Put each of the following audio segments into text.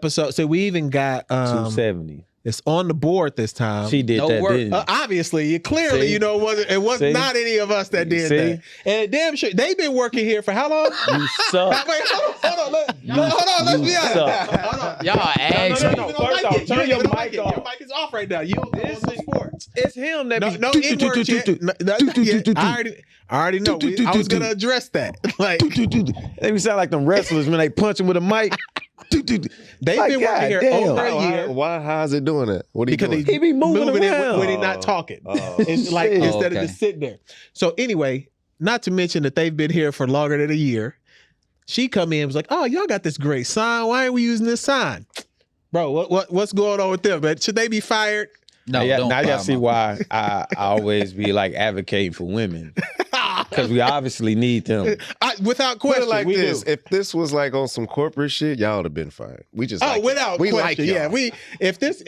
episode. So we even got 270. It's on the board this time. She did that, didn't obviously, clearly, See? you know, it was not any of us that did that. And damn sure, they've been working here for how long? You suck. Wait, hold on, let's be honest. Hold on. Y'all ask me. No. First off, turn your mic off. Your mic is off right now. You don't do sports. It's him that No N-words yet. I already know. I was going to address that. Like, they sound like them wrestlers when they punch him with a mic. They've been working here over a year. How is it doing that? What are you doing? He be moving around. when he's not talking. It's like instead of just sitting there. So anyway, not to mention that they've been here for longer than a year. She come in and was like, "Oh, y'all got this great sign. Why ain't we using this sign?" Bro, what's going on with them? But should they be fired? No, now y'all see why I always be like advocating for women. Because we obviously need them. Without question, like we this. do. If this was like on some corporate shit, y'all would have been fired. We just without we question, like y'all. yeah. If this,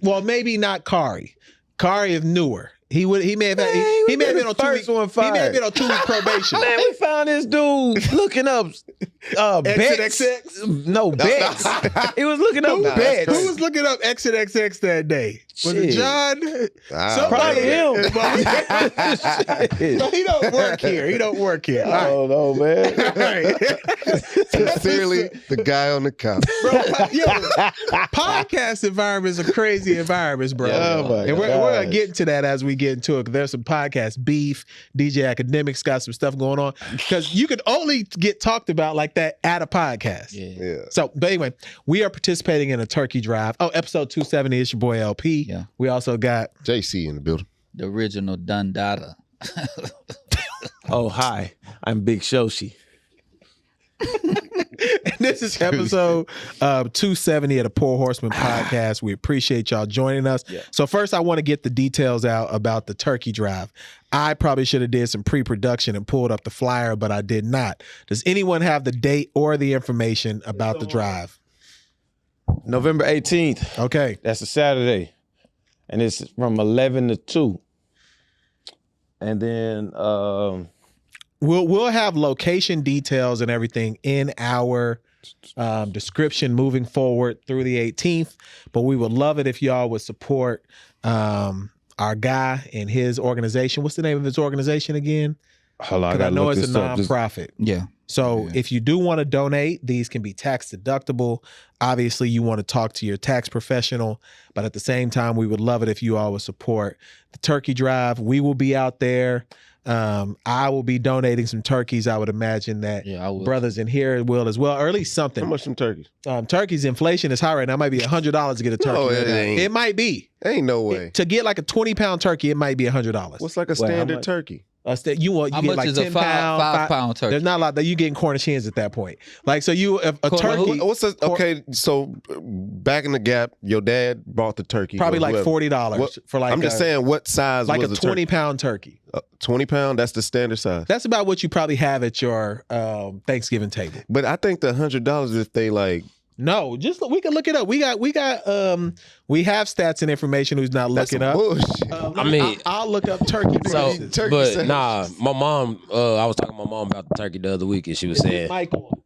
well, maybe not Kari. Kari is newer. He may have had, he may have been on 2 weeks. He may have been on 2 week probation. Man, we found this dude looking up bets. No bets. He was looking up bets. Who was looking up Exit XX that day? Was it John? Probably him. No, he don't work here. He don't work here. Oh no, man. Sincerely, the guy on the couch. Bro, podcast environments are crazy environments, bro. Yeah, and we're gonna get into that as we get into it. Cause there's some podcast beef. DJ Akademiks got some stuff going on because you could only get talked about like that at a podcast. Yeah. So, but anyway, we are participating in a turkey drive. Oh, episode 270 is your boy LP. Yeah. We also got JC in the building. The original Dundada. Oh, hi. I'm Big Shoshi. And this is episode 270 of the Poor Horsemen podcast. We appreciate y'all joining us. Yeah. So first, I want to get the details out about the turkey drive. I probably should have did some pre-production and pulled up the flyer, but I did not. Does anyone have the date or the information about the drive? November 18th. Okay. That's a Saturday. And it's from 11 to 2. And then we'll have location details and everything in our description moving forward through the 18th. But we would love it if y'all would support our guy and his organization. What's the name of his organization again? Hold on, I know it's a nonprofit. Yeah. So if you do want to donate, these can be tax deductible. Obviously, you want to talk to your tax professional, but at the same time, we would love it if you all would support the turkey drive. We will be out there. I will be donating some turkeys. I would imagine that brothers in here will as well, or at least something. How much some turkeys? Turkeys, inflation is high right now. It might be $100 to get a turkey. No, it ain't. It might be. Ain't no way. To get like a 20-pound turkey, it might be $100. What's like a standard turkey? You How get much like is 10 a five pound turkey? There's not a lot that you getting Cornish hens at that point. Like so, turkey. Okay, so back in the gap, your dad bought the turkey. Probably like $40 for like. I'm just saying, what size? Like was a 20-pound turkey. 20-pound. That's the standard size. That's about what you probably have at your Thanksgiving table. But I think the $100 if they like. No, just we can look it up. We have stats and information who's not looking up. Bullshit. I mean, I'll look up turkey. So, turkey but sandwiches. nah, my mom. I was talking to my mom about the turkey the other week, and she was saying, Michael,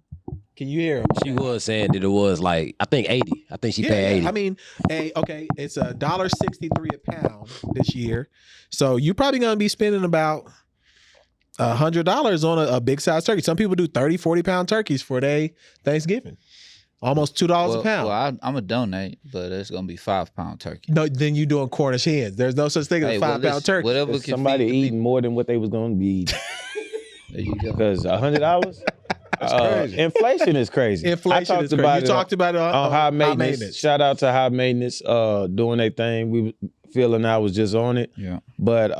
can you hear him? She was saying that it was like I think 80. I think she paid 80. I mean, it's $1.63 a pound this year, so you're probably gonna be spending about $100 on a big size turkey. Some people do 30, 40-pound turkeys for their Thanksgiving. Almost $2 a pound. Well, I'm gonna donate, but it's gonna be 5-pound turkey. No, then you doing Cornish hens. There's no such thing as a 5-pound turkey. Whatever somebody eating more than what they was gonna be eating. There you go. Because $100. That's crazy. Inflation is crazy. Inflation is crazy. You talked about it on high maintenance. Shout out to high maintenance doing their thing. We feeling I was just on it. Yeah. But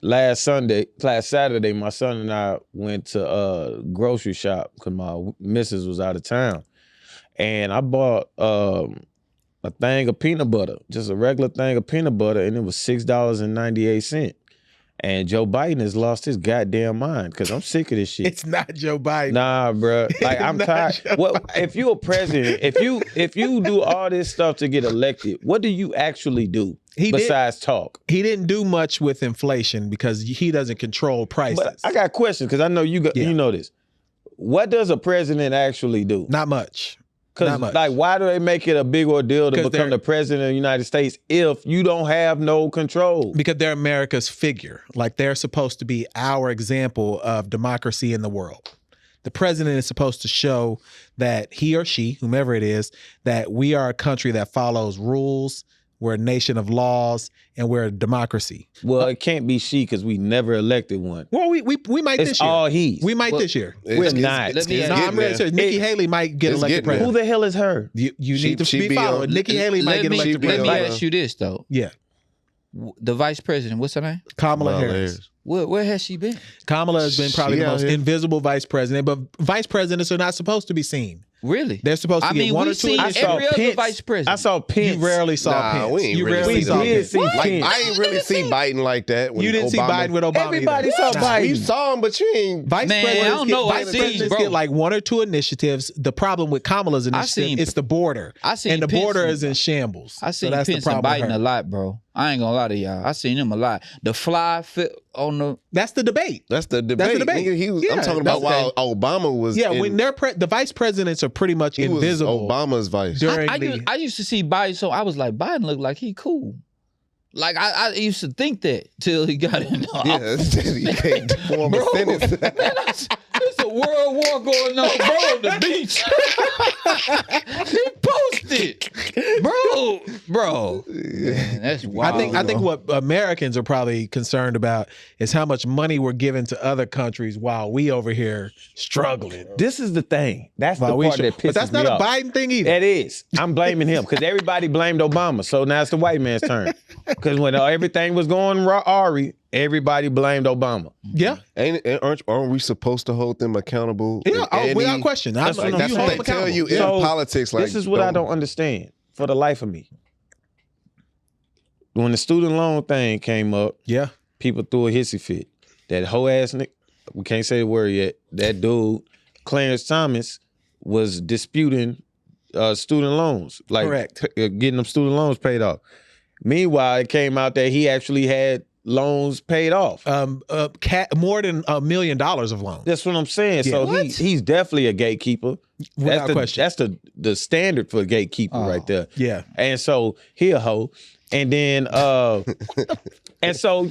last Saturday, my son and I went to a grocery shop because my missus was out of town. And I bought a thing of peanut butter, just a regular thing of peanut butter, and it was $6.98. And Joe Biden has lost his goddamn mind because I'm sick of this shit. It's not Joe Biden. Nah, bro. Like I'm tired. What if you a president? If you do all this stuff to get elected, what do you actually do besides talk? He didn't do much with inflation because he doesn't control prices. But I got questions because I know you know this. What does a president actually do? Not much. Because, like, why do they make it a big ordeal to become the president of the United States if you don't have no control? Because they're America's figure. Like, they're supposed to be our example of democracy in the world. The president is supposed to show that he or she, whomever it is, that we are a country that follows rules, we're a nation of laws, and we're a democracy. Well, it can't be she because we never elected one. Well, we might It's this year. all he. We might this year. We're not. I'm ready to say Nikki Haley might get elected president. Who the hell is her? You need to be following. Nikki Haley might get elected president. Let me ask you this, though. Yeah. The vice president, what's her name? Kamala Harris. Where has she been? Kamala has been probably the most invisible vice president, but vice presidents are not supposed to be seen. Really? They're supposed to get one or two. Every other vice president. I saw Pence. You rarely saw Pence. We ain't you really rarely saw Pence. Like, I ain't really see Biden like that. When You didn't see Obama. Biden with Obama. Everybody saw Biden. You saw him, but you ain't. Vice presidents I don't know. Vice presidents get like one or two initiatives. The problem with Kamala's initiative, it's the border. And the border is in shambles. I seen that's Pence the and problem Biden a lot, bro. I ain't gonna lie to y'all. I seen him a lot. The fly fit on the. That's the debate. That's the debate. That's the debate. Nigga, I'm talking about while Obama was. Yeah, when they're the vice presidents are pretty much invisible. Obama's vice. I used to see Biden, so I was like, Biden looked like he cool. Like I used to think that till he got in. He can't form a sentence. There's a world war going on, bro, on the beach. He posted, bro. Man, that's wild. I think what Americans are probably concerned about is how much money we're giving to other countries while we over here struggling. This is the thing. That's the part that pisses me off. But that's not a Biden thing either. That is. I'm blaming him because everybody blamed Obama. So now it's the white man's turn. Because when everything was going Ari, everybody blamed Obama. Yeah. Aren't we supposed to hold them accountable? Yeah, without question. That's what they tell you in politics. Like, this is what I don't understand for the life of me. When the student loan thing came up, people threw a hissy fit. That whole ass nigga, we can't say the word yet, that dude, Clarence Thomas, was disputing student loans. Like, correct. Getting them student loans paid off. Meanwhile, it came out that he actually had loans paid off. More than $1 million of loans. That's what I'm saying. Yeah. So he's definitely a gatekeeper. Without question. That's the standard for a gatekeeper right there. Yeah. And so he a hoe. And then and so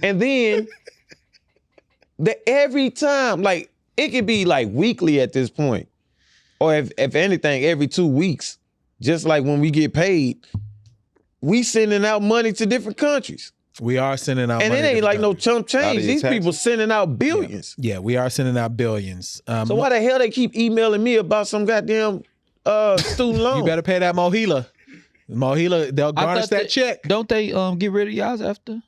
and then every time, like, it could be like weekly at this point, or if anything, every 2 weeks. Just like when we get paid, we sending out money to different countries. We are sending out and money. And it ain't like countries. No chump change. These people sending out billions. Yeah, we are sending out billions. So why the hell they keep emailing me about some goddamn student loan? You better pay that Mohila. Mohila, they'll garnish that check. Don't they get rid of y'all after?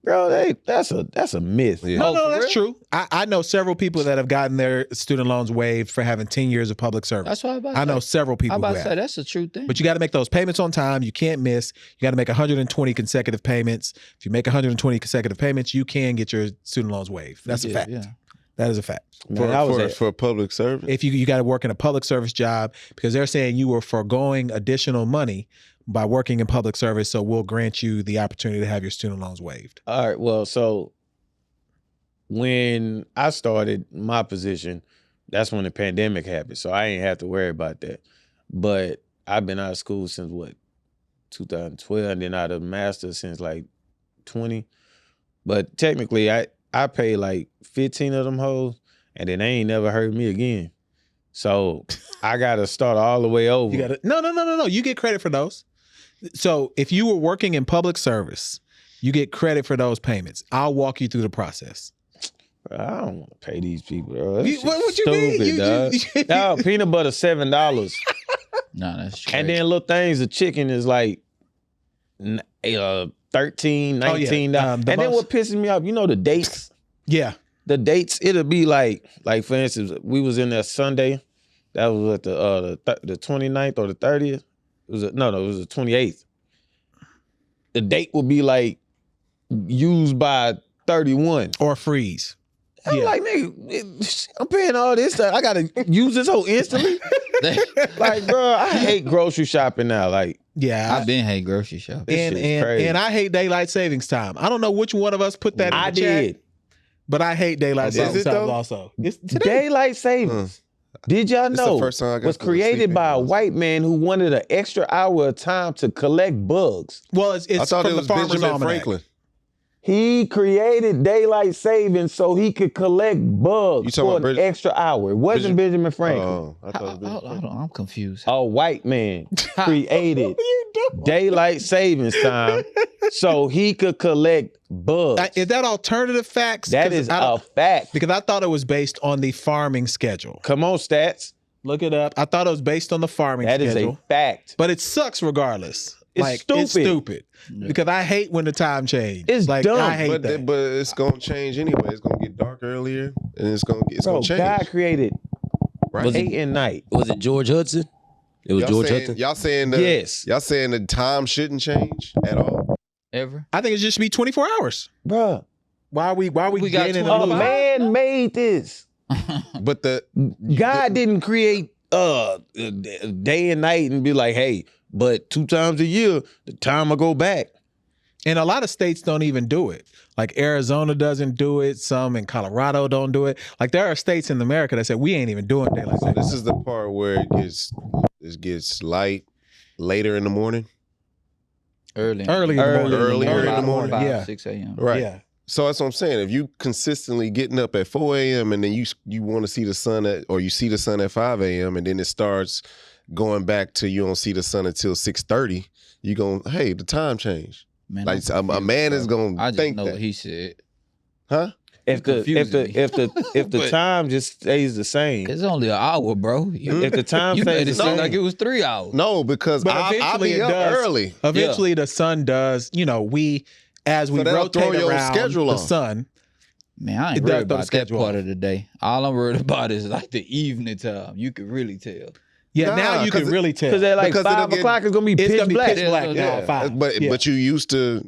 Bro, that's a myth. Yeah. No, that's true. I know several people that have gotten their student loans waived for having 10 years of public service. That's what I'm about to say. I know several people I'm about who to have. say that's a true thing. But you got to make those payments on time. You can't miss. You got to make 120 consecutive payments. If you make 120 consecutive payments, you can get your student loans waived. That's a fact. Yeah. That is a fact. For public service? If you got to work in a public service job, because they're saying you were foregoing additional money by working in public service, so we'll grant you the opportunity to have your student loans waived. All right, well, so when I started my position, that's when the pandemic happened, so I ain't have to worry about that. But I've been out of school since, 2012, and then out of master's since, 20. But technically, I paid, 15 of them hoes, and then they ain't never heard me again. So I got to start all the way over. You gotta, no. You get credit for those. So if you were working in public service, you get credit for those payments. I'll walk you through the process. Bro, I don't want to pay these people. Bro. What you mean? Dog, peanut butter $7. No, that's crazy. And then little things, the chicken is $13, $19. And then what pisses me off, the dates? Yeah. The dates, it'll be like for instance, we was in there Sunday. That was at the 29th or the 30th. It was it was the 28th. The date would be used by 31 or freeze. I'm like, nigga, I'm paying all this stuff. I gotta use this whole instantly. Bro, I hate grocery shopping now. Yeah, I've been hate grocery shopping. And I hate daylight savings time. I don't know which one of us put that in the chat. But I hate daylight savings time also. It's daylight savings. Did y'all the know first time I got was to go to created sleep by a in. white man who wanted an extra hour of time to collect bugs. Well, it's I thought from it was the Farmer's Benjamin Almanac. Franklin. He created daylight savings so he could collect You bugs talking for about an extra hour. It wasn't Benjamin Franklin. Oh, I thought it was Benjamin Franklin. I'm confused. A white man created daylight savings time so he could collect bugs. Is that alternative facts? That 'Cause is I a don't- fact. because I thought it was based on the farming schedule. Come on, stats. Look it up. I thought it was based on the farming That is schedule. a fact. But it sucks regardless. It's It's stupid. stupid. Because I hate when the time change. It's like, dumb. I hate But that. but it's gonna change anyway. It's gonna get dark earlier, and it's Bro, gonna change. God created Right? day and night. Was it George Hudson? It was George Hudson. Y'all saying Yes. Y'all saying the time shouldn't change at all? Ever? I think it should be 24 hours. Bruh, Why are we We got getting in 25? the a loop? man made this. But God didn't create day and night and be like, hey, but 2 times a year, the time I go back. And a lot of states don't even do it. Like Arizona doesn't do it. Some in Colorado don't do it. Like there are states in America that say we ain't even doing daylight so savings. this is the part where it gets light later in the morning. Early. Early in the morning. Earlier in the morning. 5, Yeah. 6 a.m. Right. Yeah. So that's what I'm saying. If you consistently getting up at 4 a.m. and then you want to see the sun or you see the sun at 5 a.m. and then it starts going back to you don't see the sun until 6:30, you going, hey, the time changed. Man, Like I'm a man is confused, gonna bro. I just think know that, what he said. huh? If the But- time just stays the same. It's only an hour, bro. If the time You stays made the it seem same. like it was 3 hours. No, because But I'll eventually be it up does. early. Eventually the sun does, as we So that'll throw rotate your around schedule the off. sun. Man, I ain't It does worried throw the about that schedule part off. of the day. All I'm worried about is like the evening time. You can really tell. Yeah, Nah, now you can 'cause really tell. Because at like Because 5 it'll get- o'clock, it's going to be It's pitch gonna be black. pitch black now Yeah. at 5. But Yeah. but you used to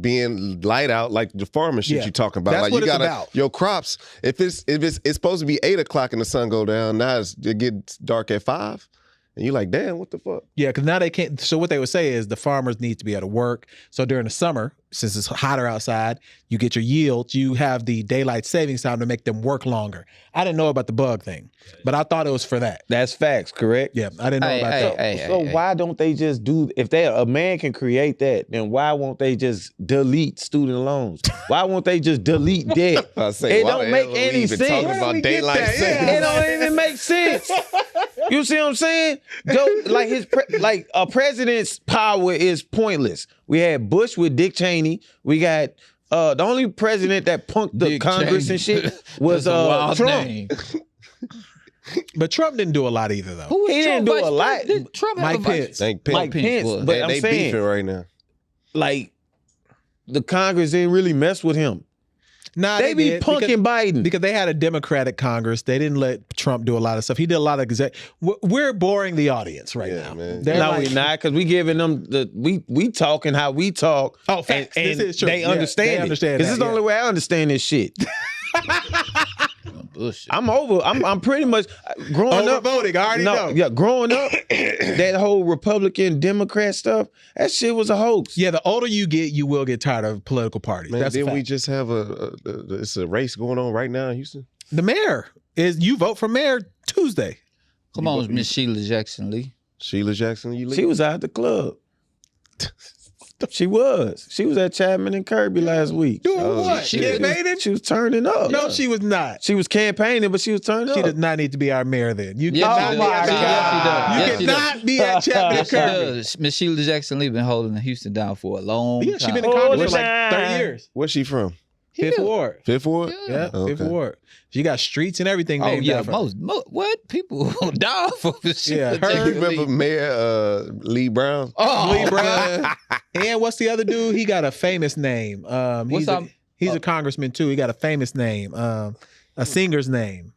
being light out like the farmer shit Yeah. you talking about. That's like what you it's gotta about. your crops. If it's supposed to be 8 o'clock and the sun go down, now it gets dark at 5, and you're like, damn, what the fuck? Yeah, because now they can't. So what they would say is the farmers need to be able to work. So during the summer, since it's hotter outside, you get your yield. You have the daylight savings time to make them work longer. I didn't know about the bug thing, but I thought it was for that. That's facts, correct? Yeah, I didn't know about that. So why don't they just do, if a man can create that, then why won't they just delete student loans? Why won't they just delete debt? I say, It why don't the make hell are we any even sense. talking Where about do we get daylight that? savings? Yeah. It don't even make sense. You see what I'm saying? Like a president's power is pointless. We had Bush with Dick Cheney. We got the only president that punked the Dick Congress Cheney. and shit was That's a wild Trump. name. But Trump didn't do a lot either, though. Who was He didn't Trump do a vice lot. president? Trump had Mike a vice- Pence. Thank Mike Pence, was. but I'm they saying beefing right now. like the Congress didn't really mess with him. Nah, They be did, punking Biden. because they had a Democratic Congress. They didn't let Trump do a lot of stuff. He did a lot of We're boring the audience right Yeah, now. man. They're No, like- we not, because we giving them we talking how we talk. Oh, facts. And This is true. they Yeah, understand they it. understand Because that, it's the yeah. only way I understand this shit. Bullshit. I'm pretty much growing up. Overvoting, I already know. Yeah, growing up, that whole Republican Democrat stuff, that shit was a hoax. Yeah, the older you get, you will get tired of political parties. Man, That's a didn't fact. we just have it's a race going on right now in Houston? The mayor you vote for mayor Tuesday. Come on, Miss Sheila Jackson Lee. Sheila Jackson, you She was out at the club. She was at Chapman and Kirby last week. Doing Oh, what? she Campaigning? She was turning up. No, she was not. She was campaigning, but she was turning She up. does not need to be our mayor then. You Yes, cannot she be does. at Yes, she does. Yes, You she cannot be at Chapman Yes, and she Kirby. does. Miss Sheila Jackson Lee been holding Houston down for a long Yeah, time. she been in Oh, Congress for like shine. 30 years. Where's she from? Fifth Ward. Fifth Ward? Yeah, Okay. Fifth Ward. She got streets and everything Oh named yeah, after her. most what people die for Miss Yeah, Sheila her- Jackson You remember Lee. Mayor Lee Brown? Oh, Lee Brown. And what's the other dude? He got a famous name. What's up? He's a congressman too. He got a famous name, a singer's name.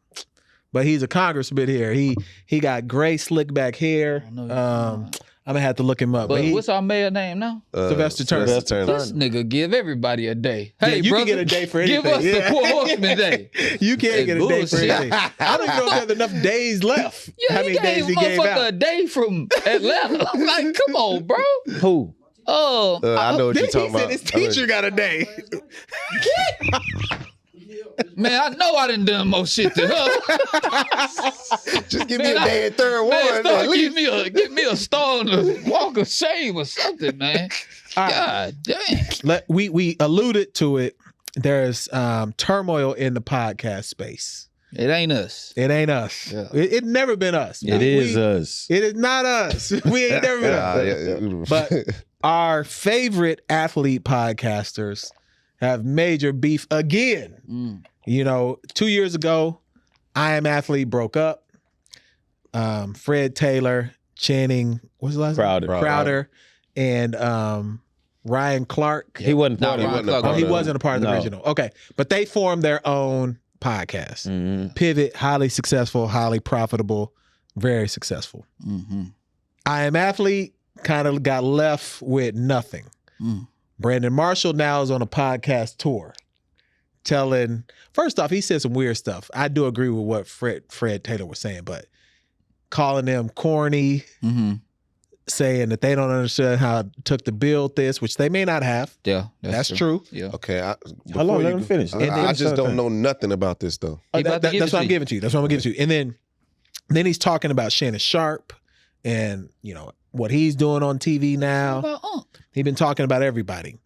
But he's a congressman here. He got gray slick back hair. I know you're talking about. I'm gonna have to look him up. But But what's our mayor name now? Sylvester Turner. Sylvester This nigga give everybody a day. Yeah, Hey, you brother, can get a day for anything. Give us Yeah. the poor horseman day. You can't Hey, get a day for bullshit. anything. I don't even know if there's enough days left. Yeah, How he many days gave he gave motherfucker a out? day from Atlanta. Like, come on, bro. Who? I know what Then you're talking he said about. his teacher got a day. Man, I know I done more shit to her. Just give me a damn third one. Man, at start least. give me a star on the walk of shame or something, man. God damn. We alluded to it. There's turmoil in the podcast space. It ain't us. It ain't us. Yeah. It never been us. It is us. It is not us. We ain't never been us. But our favorite athlete podcasters have major beef again. You know, 2 years ago, I Am Athlete broke up. Fred Taylor, Channing, what's the last name? Crowder, and Ryan Clark. He wasn't part of Ryan it. Clark. He wasn't a part of the No. original. Okay. But they formed their own podcast. Mm-hmm. Pivot, highly successful, highly profitable, very successful. I Am Athlete kind of got left with nothing. Brandon Marshall now is on a podcast tour first off, he said some weird stuff. I do agree with what Fred Taylor was saying, but calling them corny, saying that they don't understand how it took to build this, which they may not have. Yeah, That's true. Yeah. Okay, Hold on, let him finish. I just don't know nothing about this though. He about to give That's it what to I'm giving to you. That's what I'm giving to you. And then he's talking about Shannon Sharp and, you know, what he's doing on TV now. He's been talking about everybody.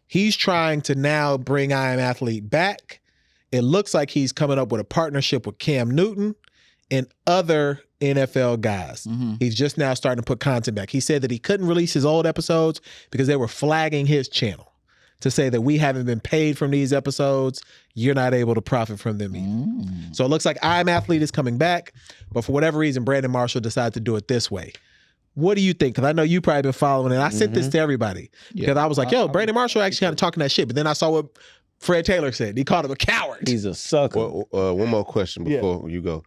He's trying to now bring I Am Athlete back. It looks like he's coming up with a partnership with Cam Newton and other NFL guys. He's just now starting to put content back. He said that he couldn't release his old episodes because they were flagging his channel to say that we haven't been paid from these episodes. You're not able to profit from them either. So it looks like I Am Athlete is coming back, but for whatever reason, Brandon Marshall decided to do it this way. What do you think? Because I know you probably been following it. I sent this to everybody because I was like, yo, Brandon Marshall actually kind of talking that shit. But then I saw what Fred Taylor said. He called him a coward. He's a sucker. One more question before you go.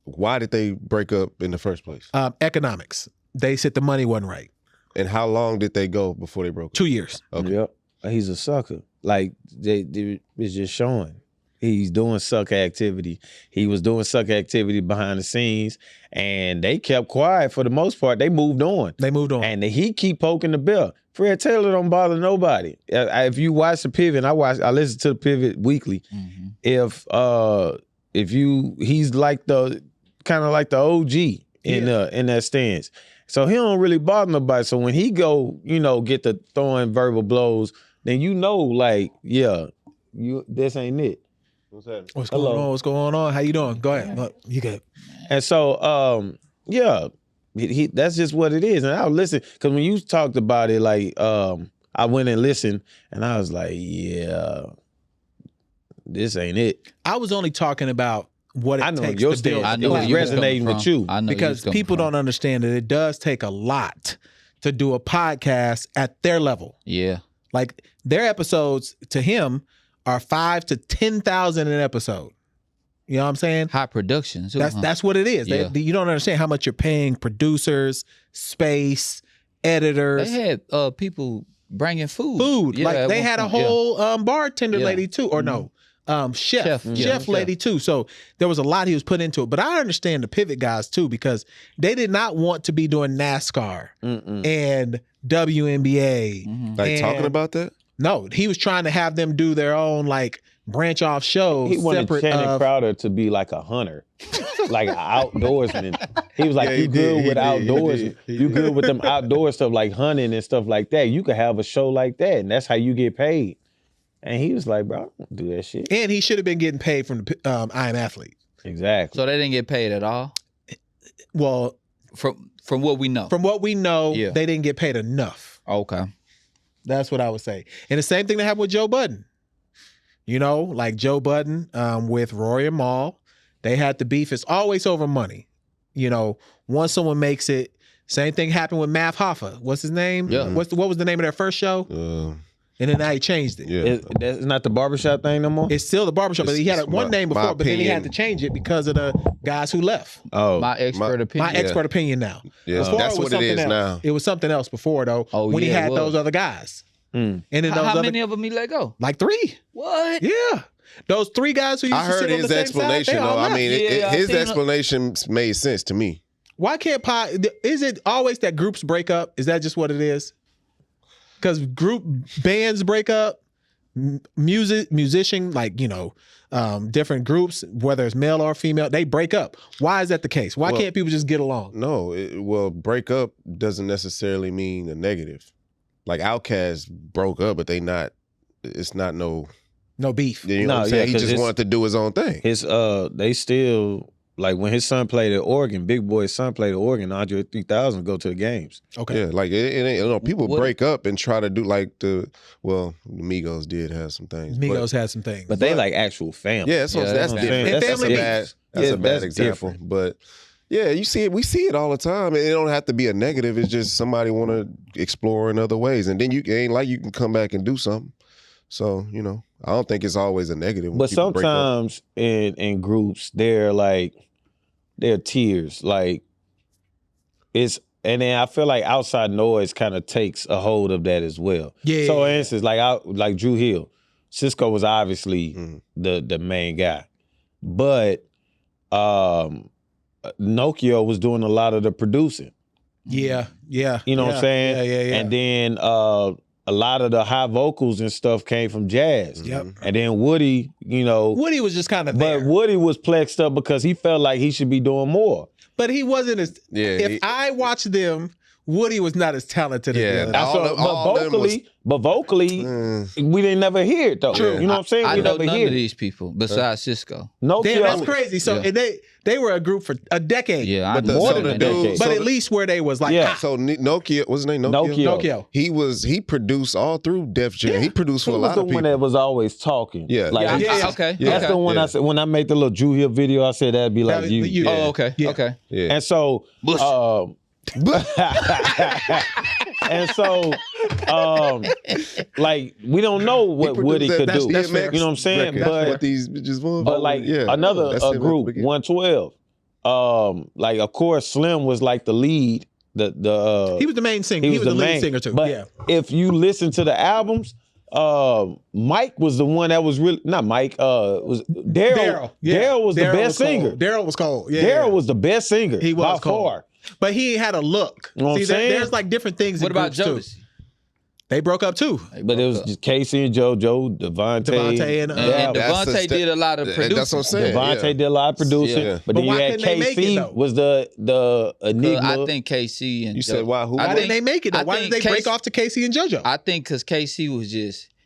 Why did they break up in the first place? Economics. They said the money wasn't right. And how long did they go before they broke up? 2 years. Okay. Yep. He's a sucker. Like, it's just showing. He's doing sucker activity. He was doing sucker activity behind the scenes, and they kept quiet for the most part. They moved on. And he keep poking the bear. Fred Taylor don't bother nobody. If you watch the Pivot, I listen to the Pivot weekly. He's like kind of like the OG in that stance. So he don't really bother nobody. So when he go, get to throwing verbal blows, then this ain't it. What's happening? What's going on? What's going on? How you doing? Go ahead. Look, you good. And so, that's just what it is. And I'll listen, because when you talked about it, I went and listened, and I was like, yeah, this ain't it. I was only talking about what it takes to build. It was resonating with you. Because people don't understand that it does take a lot to do a podcast at their level. Yeah. Like their episodes to him are 5,000 to 10,000 an episode. You know what I'm saying? High production. Too, That's what it is. Yeah. You don't understand how much you're paying producers, space, editors. They had people bringing food. Yeah, like they had a whole bartender Yeah. lady too, or no, chef Chef. lady too. So there was a lot he was putting into it. But I understand the Pivot guys too, because they did not want to be doing NASCAR and WNBA. Like talking about that? No, he was trying to have them do their own branch off shows. He wanted separate Channing of, Crowder to be like a hunter, like an outdoorsman. He was like, Yeah, you he good did, with he outdoors? did. You good with them outdoor stuff like hunting and stuff like that? You could have a show like that, and that's how you get paid. And he was like, bro, I don't do that shit. and he should have been getting paid from the I Am Athlete. Exactly. So they didn't get paid at all? Well, From what we know. from what we know, Yeah. they didn't get paid enough. Okay. That's what I would say. And the same thing that happened with Joe Budden. Like Joe Budden with Rory and Mal, they had the beef. It's always over money. Once someone makes it, same thing happened with Mav Hoffa. What's his name? Yeah. What was the name of their first show? And then now he changed it. Yeah. That's not the barbershop thing no more? It's still the barbershop, but he had It's one my- name my before, but then he had opinion. to change it because of the guys who left. Oh. My expert opinion. My expert opinion now. Yeah, Before that's it was what it something is else. now. It was something else before though. Oh, when he yeah, it had was. those other guys. Mm. And then those How other many of them he let go? like 3. What? Yeah. Those 3 guys who used I to heard sit on his the same explanation side, they all though. I left. mean, Yeah, I his seen it. explanation made sense to me. Why can't is it always that groups break up? Is that just what it is? Because group bands break up, musician, like, different groups, whether it's male or female, they break up. Why is that the case? Why can't people just get along? No, break up doesn't necessarily mean a negative. Like Outkast broke up, but it's not no beef. You know what I'm saying? He just wanted to do his own thing. They still, like when his son played at Oregon, Big Boy's son played at Oregon, Andre 3000 go to the games. Okay. Yeah, like it ain't, people break up and try to do like the Migos did have some things. Migos had some things. But they like actual family. Yeah, that's different. That's a bad example. Different. But yeah, we see it all the time. It don't have to be a negative. It's just somebody want to explore in other ways. And then you can come back and do something. So, I don't think it's always a negative. But sometimes in groups, they're tiers. Like and then I feel like outside noise kind of takes a hold of that as well. Yeah. So, for instance, like Drew Hill, Cisco was obviously the main guy, but Nokia was doing a lot of the producing. Yeah. You know what I'm saying? Yeah. And then a lot of the high vocals and stuff came from Jazz. Yep. And then Woody, Woody was just kind of there. But Woody was plexed up because he felt like he should be doing more. But he wasn't as... Yeah. I watched them, Woody was not as talented as the other. But vocally, we didn't never hear it though. True. You know what I'm saying? I we know never none hear of it. these people besides Cisco. Nokia, Damn, that's crazy. So and they were a group for a decade. Yeah, more than a decade. But at least where they was like, So Nokia, what's his name? Nokia. He produced all through Def Jam. He produced for a lot of He was the people. one that was always talking. Yeah. Okay. That's the one I said when I made the little Drew Hill video. I said that'd be like you. Oh, okay. Yeah. Okay. Yeah. And so, and so, like we don't know what Woody could do. That's You know what I'm saying? That's what these bitches want. But like another group, 112. Like of course Slim was like the lead. He was the main singer. He was the lead singer too. But if you listen to the albums, Mike was the one that was really not Mike. Was Daryl? Daryl was the best singer. Daryl was cold. Yeah, Daryl was the best singer. He was by cold. far. But he had a look. You know what I'm saying? There's like different things. What in about groups Jodeci? too. They broke up too. But it was just Casey and JoJo, Devontae. And Devontae did a lot of producing. That's what I'm saying. Devontae did a lot of producing. Yeah. But then you why had couldn't they make it, KC though? was the enigma. I think KC and You said why? Who? Why didn't they make it? Though? I Why did think they break Casey- off to Casey and JoJo? I think because KC was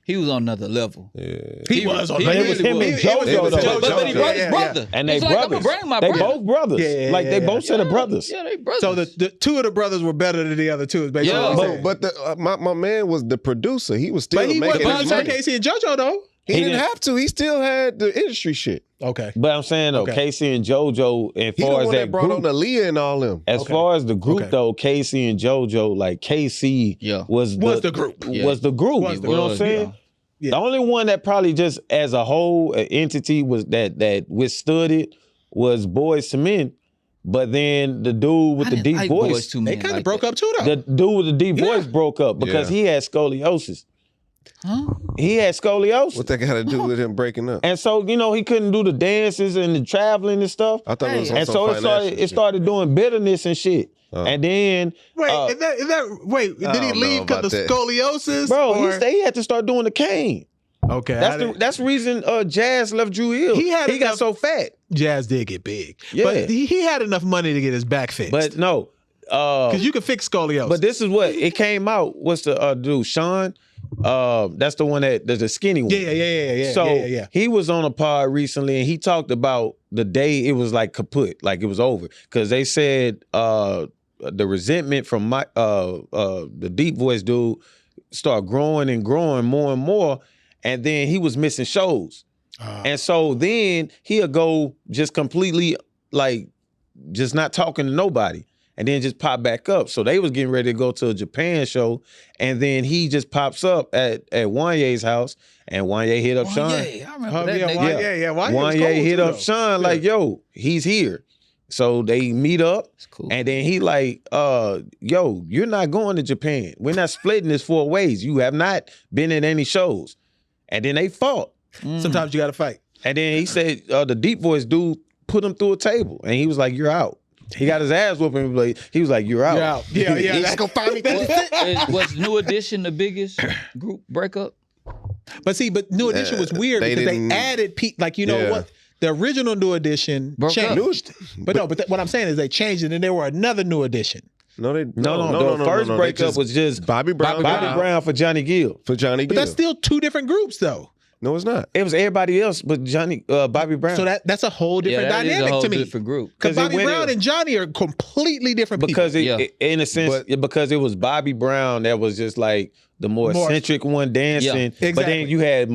he was on another level. He was on. But it was him and JoJo though. But he brought his Yeah. brother. And they He's like, I'm brothers. gonna bring my they brother. both brothers. Yeah, like they both said yeah. of brothers. Yeah, they brothers. So the two of the brothers were better than the other two. Is basically what I'm saying. But my man was the producer. He was still But he making wasn't his on money. Casey and JoJo though. He didn't have to. He still had the industry shit. Okay. But I'm saying though, Okay. Casey and JoJo, as He the far as one that that brought on group, Aaliyah and all them. as far as the group Okay. though, Casey and JoJo, like KC was the group. Was the group. Was the you know what I'm group, saying? yeah. The only one that probably just as a whole entity was that withstood it was Boys to Men. But then the dude with the deep voice, They kind of broke up too though. the dude with the deep voice broke up because he had scoliosis. Huh? He had scoliosis. What that got to do with him breaking up? And so, he couldn't do the dances and the traveling and stuff. I thought it was on And some so financial it shit. started doing bitterness and shit. And then Wait, did he don't leave know because of about that. scoliosis? bro, or- he had to start doing the cane. Okay. That's the reason Jazz left Drew Hill. He had got enough- so fat. Jazz did get big. Yeah. But he had enough money to get his back fixed. But no. Because you can fix scoliosis. But this is what it came out. What's the dude? Sean? That's the one the skinny one. Yeah. So he was on a pod recently and he talked about the day it was like kaput, like it was over. Because they said the resentment from the deep voice dude started growing and growing more and more. And then he was missing shows. And so then he'll go just completely like just not talking to nobody. And then just pop back up. So they was getting ready to go to a Japan show. And then he just pops up at Wanye's house. And Wanye hit up Sean. I remember that nigga. Wanye was cold Wanye hit too, up though. Sean like, yo, he's here. So they meet up. That's cool. And then he like, yo, you're not going to Japan. We're not splitting this 4 ways. You have not been in any shows. And then they fought. Sometimes you got to fight. And then he said the deep voice dude put him through a table. And he was like, you're out. He got his ass whooping. He was like, you're out. You're out. Yeah. Let's go find me. Was New Edition the biggest group breakup? But New Edition was weird they because they didn't- added like you know Yeah. what? The original New Edition Broke up. changed. But what I'm saying is they changed it and there were another New Edition. No. The first breakup was just Bobby Brown. Bobby Brown for Johnny Gill. For Johnny But Gill. that's still two different groups though. No, it's not. It was everybody else but Bobby Brown. So that's a whole Yeah, different that is a dynamic whole to me. different group. Because 'Cause it Bobby went Brown in- and Johnny are completely different because people. in a sense, because it was Bobby Brown that was just like the more eccentric one dancing. Yeah, But exactly. then you had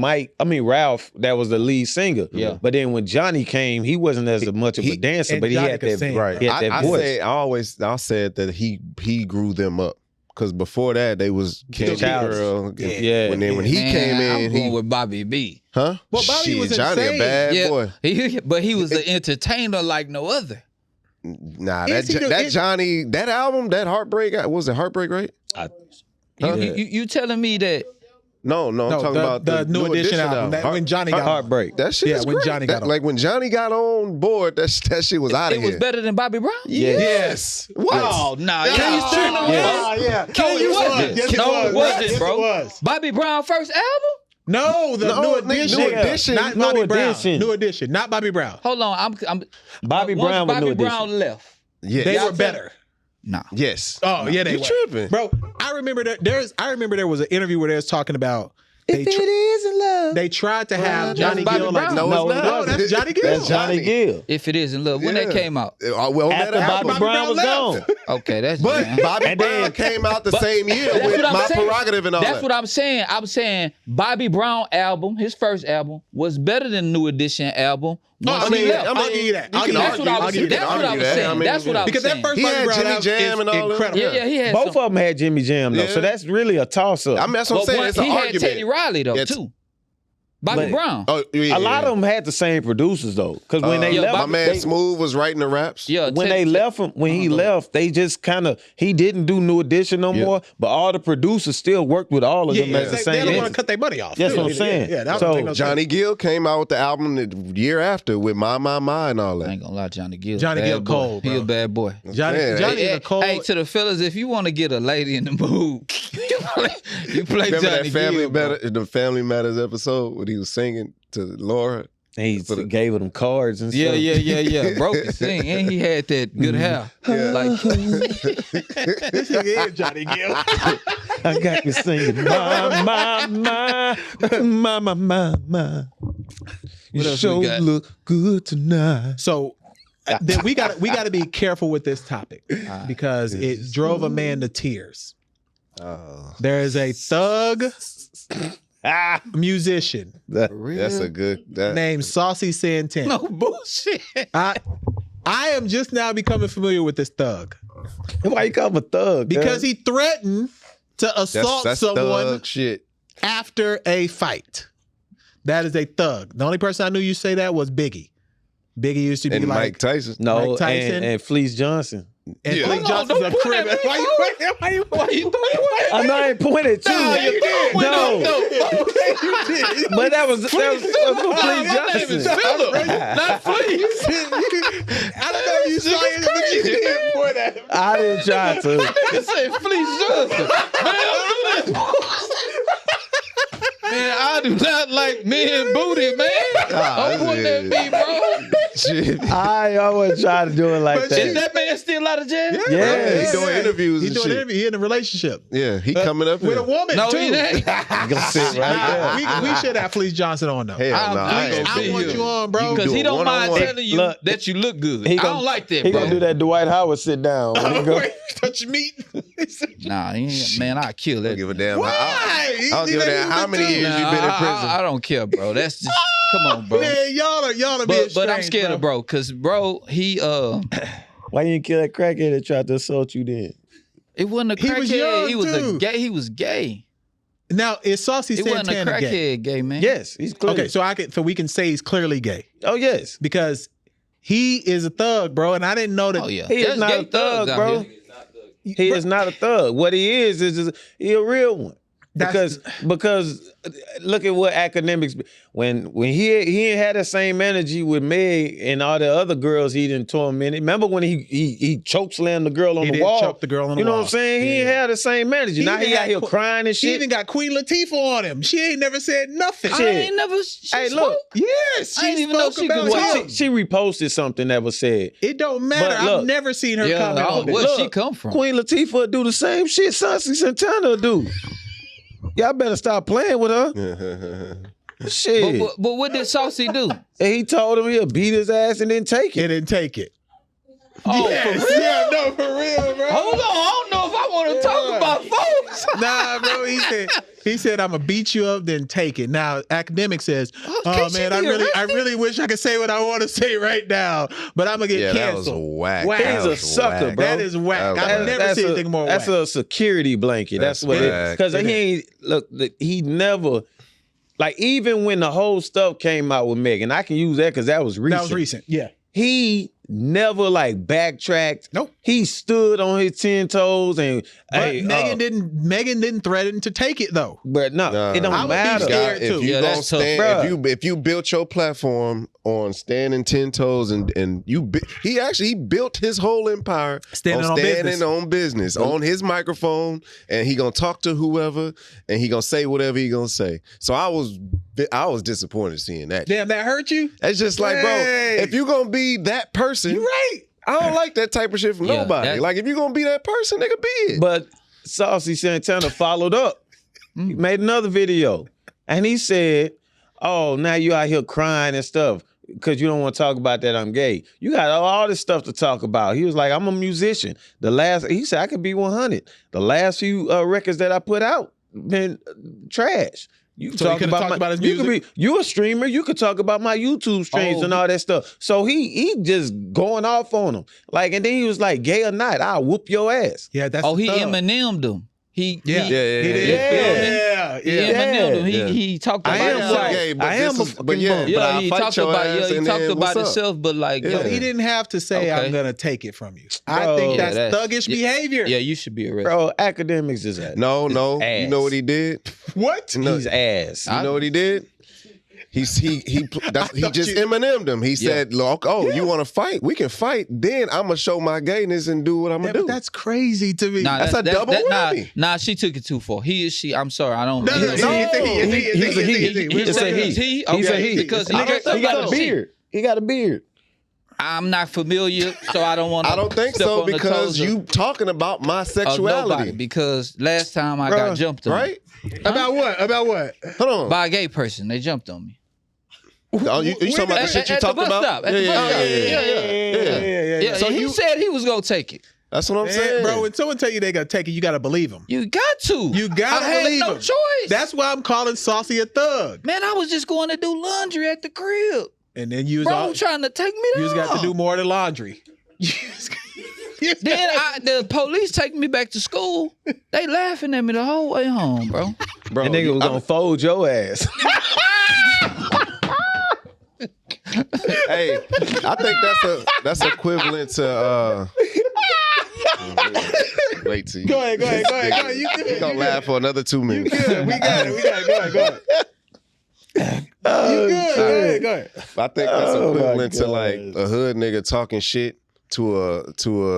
Ralph, that was the lead singer. Yeah. But then when Johnny came, he wasn't as much of a dancer, and but he Johnny had could that sing. Right. He had that voice. I said that he grew them up. Because before that, they was Candy Childish. Girl. Yeah. When he Man, came in, I'm going with Bobby B. huh? Well, Bobby was Johnny insane. a bad boy. But he was an entertainer like no other. Nah, Is he that Johnny, that album, that Heartbreak, was it Heartbreak, right? You telling me that? No, I'm talking about the New Edition album. That when Johnny got on. Heartbreak. That shit Yeah, is when great. Johnny got on. Like when Johnny got on board, that shit was out of It here. was better than Bobby Brown? Yes. What? Oh, nah. Yeah, Can you tripping? yeah. No, it wasn't. Yes, it No, was. it wasn't, Yes, bro. it was. Bobby Brown first album? No, the No, New nigga, Edition. New Edition. Not New Bobby Brown. Edition. New Edition, not Bobby Brown. Hold on. I'm Bobby once Brown was Bobby New Brown Edition. left. Yes. They Y'all were better. Nah. Yes. Oh, yeah, they You were. tripping. Bro, I remember there was an interview where they was talking about isn't love. they tried to have Johnny Bobby Gill Brown. like No, it's not. no, that's Johnny Gill. That's Johnny Gill. If It Is in Love. When that Yeah. came out. Well, After that Bobby album, Brown was left. gone. Okay, that's But Bobby And Brown then- came out the same year That's with what I'm My saying. Prerogative and all That's that. what I'm saying. I'm saying Bobby Brown album, his first album, was better than New Edition album. No, once I he mean, left. I'll give you that. You I'll can give you That's that. what I I'll was give you saying. that. That's what I was saying. That's what I was Because that saying. first He Bobby had Brown Jimmy album Jam is and all that. incredible. Yeah, he had Both some. of them had Jimmy Jam though, Yeah. so that's really a toss up. I mean, that's what I'm saying. It's an he had argument. Teddy Riley though Yeah, too. Bobby But- Brown. Oh, yeah, A lot of them had the same producers though, because when they Yeah, left, my man they- Smooth was writing the raps. Yeah, when they left him, when he left, they just kind of he didn't do New Edition no more, but all the producers still worked with all of them at the they same don't want time. to cut their money off. That's too. what I'm saying. Yeah, that So, don't make no Johnny sense. Gill came out with the album the year after with My and all I that. ain't gonna lie, Johnny Gill. Johnny bad Gill boy. cold, He bro. a bad boy. Johnny Yeah, is a cold. Hey, to the fellas, if you want to get a lady in the mood, you play Remember Johnny that Gill. bro. the Family Matters episode when he was singing to Laura? He gave them cards and Yeah, stuff. Bro could sing, and he had that good hair. Like, This nigga is Johnny Gill. I got you singing, my. You What else we sure got? look good tonight. So then we got to be careful with this topic because it drove a man to tears. There is a thug musician That's a good. named Saucy Santana. no bullshit. I am just now becoming familiar with this thug Why you call him a thug? because he threatened to assault that's someone thug shit. after a fight. That is a thug. The only person I knew you say that was Biggie. Biggie used to be And like Mike Tyson. no, Mike Tyson. and Fleece Johnson. and Yeah. Blake Hold on, Johnson's don't a point crib. at me, Why you I know I ain't pointed to No, you did. No, you did. but that was for Fleece My name is Johnson. Phillip, not Fleece. I don't know if you saw it, but you did point at him. I didn't try to. It said Fleece Johnson. Man, I do not like men booty, man. Don't point at me, bro. Shit. I always try to do it like But that. Is that man still out of jail? Yes. He doing interviews He's and doing shit. interviews. He in a relationship Yeah, he coming up with here. a woman No, too. he ain't. Gonna sit right there. We should have Fleece Johnson on though. Hell I'm no, I ain't pleased. I doing want it. you on, bro. You Because do he it don't mind one-on-one. telling you Look, that you look good. he I gonna- don't like that, He bro. gonna do that Dwight Howard sit down. When he go, Wait, touch meat. Nah, he ain't, man, I kill I that. don't give a damn. Why? I don't give a damn how many years Nah, you been in prison. I don't care, bro. That's just come on, bro. Man, y'all are being But I'm strange, scared of bro, cause bro, he why you didn't kill that crackhead that tried to assault you then? it wasn't a He was crackhead. young, He was too. a gay. He was gay. Now is Saucy It wasn't a Santana gay? crackhead gay, man. Yes, he's clear. Okay, so we can say he's clearly gay Oh yes, because he is a thug, bro, and I didn't know that. Oh yeah. he is There's not gay a thug, thugs out bro. here. He is not a thug. What he is just he a real one. Because look at what Akademiks when he ain't had the same energy with Meg and all the other girls he didn't torment. Remember when he chokeslammed the girl on the wall? Choke the girl on the wall. You know what I'm saying? He ain't had the same energy. Now he out here crying and shit. He even got Queen Latifah on him. She ain't never said nothing. I ain't never. Hey, look. Yes, I didn't even know she could talk. She reposted something that was said. It don't matter. But look, I've never seen her comment on it. Where she come from? Queen Latifah do the same shit Saucy Santana do. Y'all better stop playing with her. Shit. But what did Saucy do? And he told him he'll beat his ass and then take He it. didn't take it. Oh, Yes. for real? Yeah, no, for real, bro. Hold on, I don't know if I want to talk about folks. Nah, bro. He said, I'm gonna beat you up, then take it. Now, Academic says, oh she man, be I arrested? really wish I could say what I want to say right now, but I'm gonna get that was canceled. whack. Wow. That He's a was sucker, whack. bro. That is whack. That was I've whack. never seen anything more That's whack. a security blanket. That's what it is. whack. Because he ain't look. He never. Like even when the whole stuff came out with Megan, I can use that because that was recent. That was recent. Yeah. He never like backtracked. Nope. He stood on his 10 toes and But Megan didn't threaten to take it though. But no, Nah. it don't I would be matter. scared. If too. you Yeah, gonna that's tough, stand, bruh. if you built your platform on standing 10 toes and he built his whole empire Standing on business. on business on his microphone, and he gonna talk to whoever and he gonna say whatever he gonna say. So I was disappointed seeing that. Damn, that hurt you? It's just like, bro, Hey. if you gonna be that person, You right. I don't like that type of shit from Yeah, nobody. that- Like if you gonna be that person, nigga, be it. But Saucy Santana followed up. He made another video. And he said, oh, now you out here crying and stuff because you don't want to talk about that I'm gay. You got all this stuff to talk about. He was like, I'm a musician. He said, I could be 100. The last few records that I put out been trash. You So he could've talked about his music? You a streamer. You could talk about my YouTube streams and all that stuff. So he just going off on him. Like, and then he was like, gay or not, I'll whoop your ass. Yeah, that's Oh, he thug. Eminem'd him. He Yeah. he did. Yeah. Eminem'd him. Yeah. He talked I about am himself. gay, but I am this a is- fucking but yeah, bum. but Yeah, I'll he fight talked your about ass he and talked then about what's up? himself, but like Yeah. He didn't have to say, Okay. I'm gonna take it from you. I Bro. think Yeah, that's thuggish behavior. Yeah, you should be arrested. Bro, Akademiks is ass. No. ass. You know what he did? What? No. He's ass. You know what he did? He just you- Eminem'd him. He said, "Look, you want to fight? We can fight. Then I'm gonna show my gayness and do what I'm Yeah, gonna but do." that's crazy to me. Nah, That's a double whammy. Nah, she took it too far. He is she. I'm sorry. I don't. No, he- no, he- no. He said he. He He said he. because He got a she. beard. He got a beard. I'm not familiar, so I don't want to. I don't think so because you talking about my sexuality, because last time I Bruh, got jumped on right? About what? About what? Hold on. by a gay person. They jumped on me. Oh, you talking about the shit you At the talked bus about? stop, at the bus stop. Yeah. Yeah, So he said he was gonna take it. That's what I'm Man, saying, bro, when someone tell you they gonna take it, you gotta believe them. You got to. You gotta I had believe no him. choice. That's why I'm calling Saucy a thug. Man, I was just going to do laundry at the crib. And then you was, Bro, trying to take me you down. was got to do more than laundry. Then the police take me back to school. They laughing at me the whole way home, bro. bro. That nigga was gonna fold your ass. Hey, I think that's equivalent to. Wait till you. Go ahead. You You good. gonna laugh for another 2 minutes. Good. We got it. Go ahead. You good. Go ahead. I think that's Oh, my equivalent to like a hood nigga talking shit to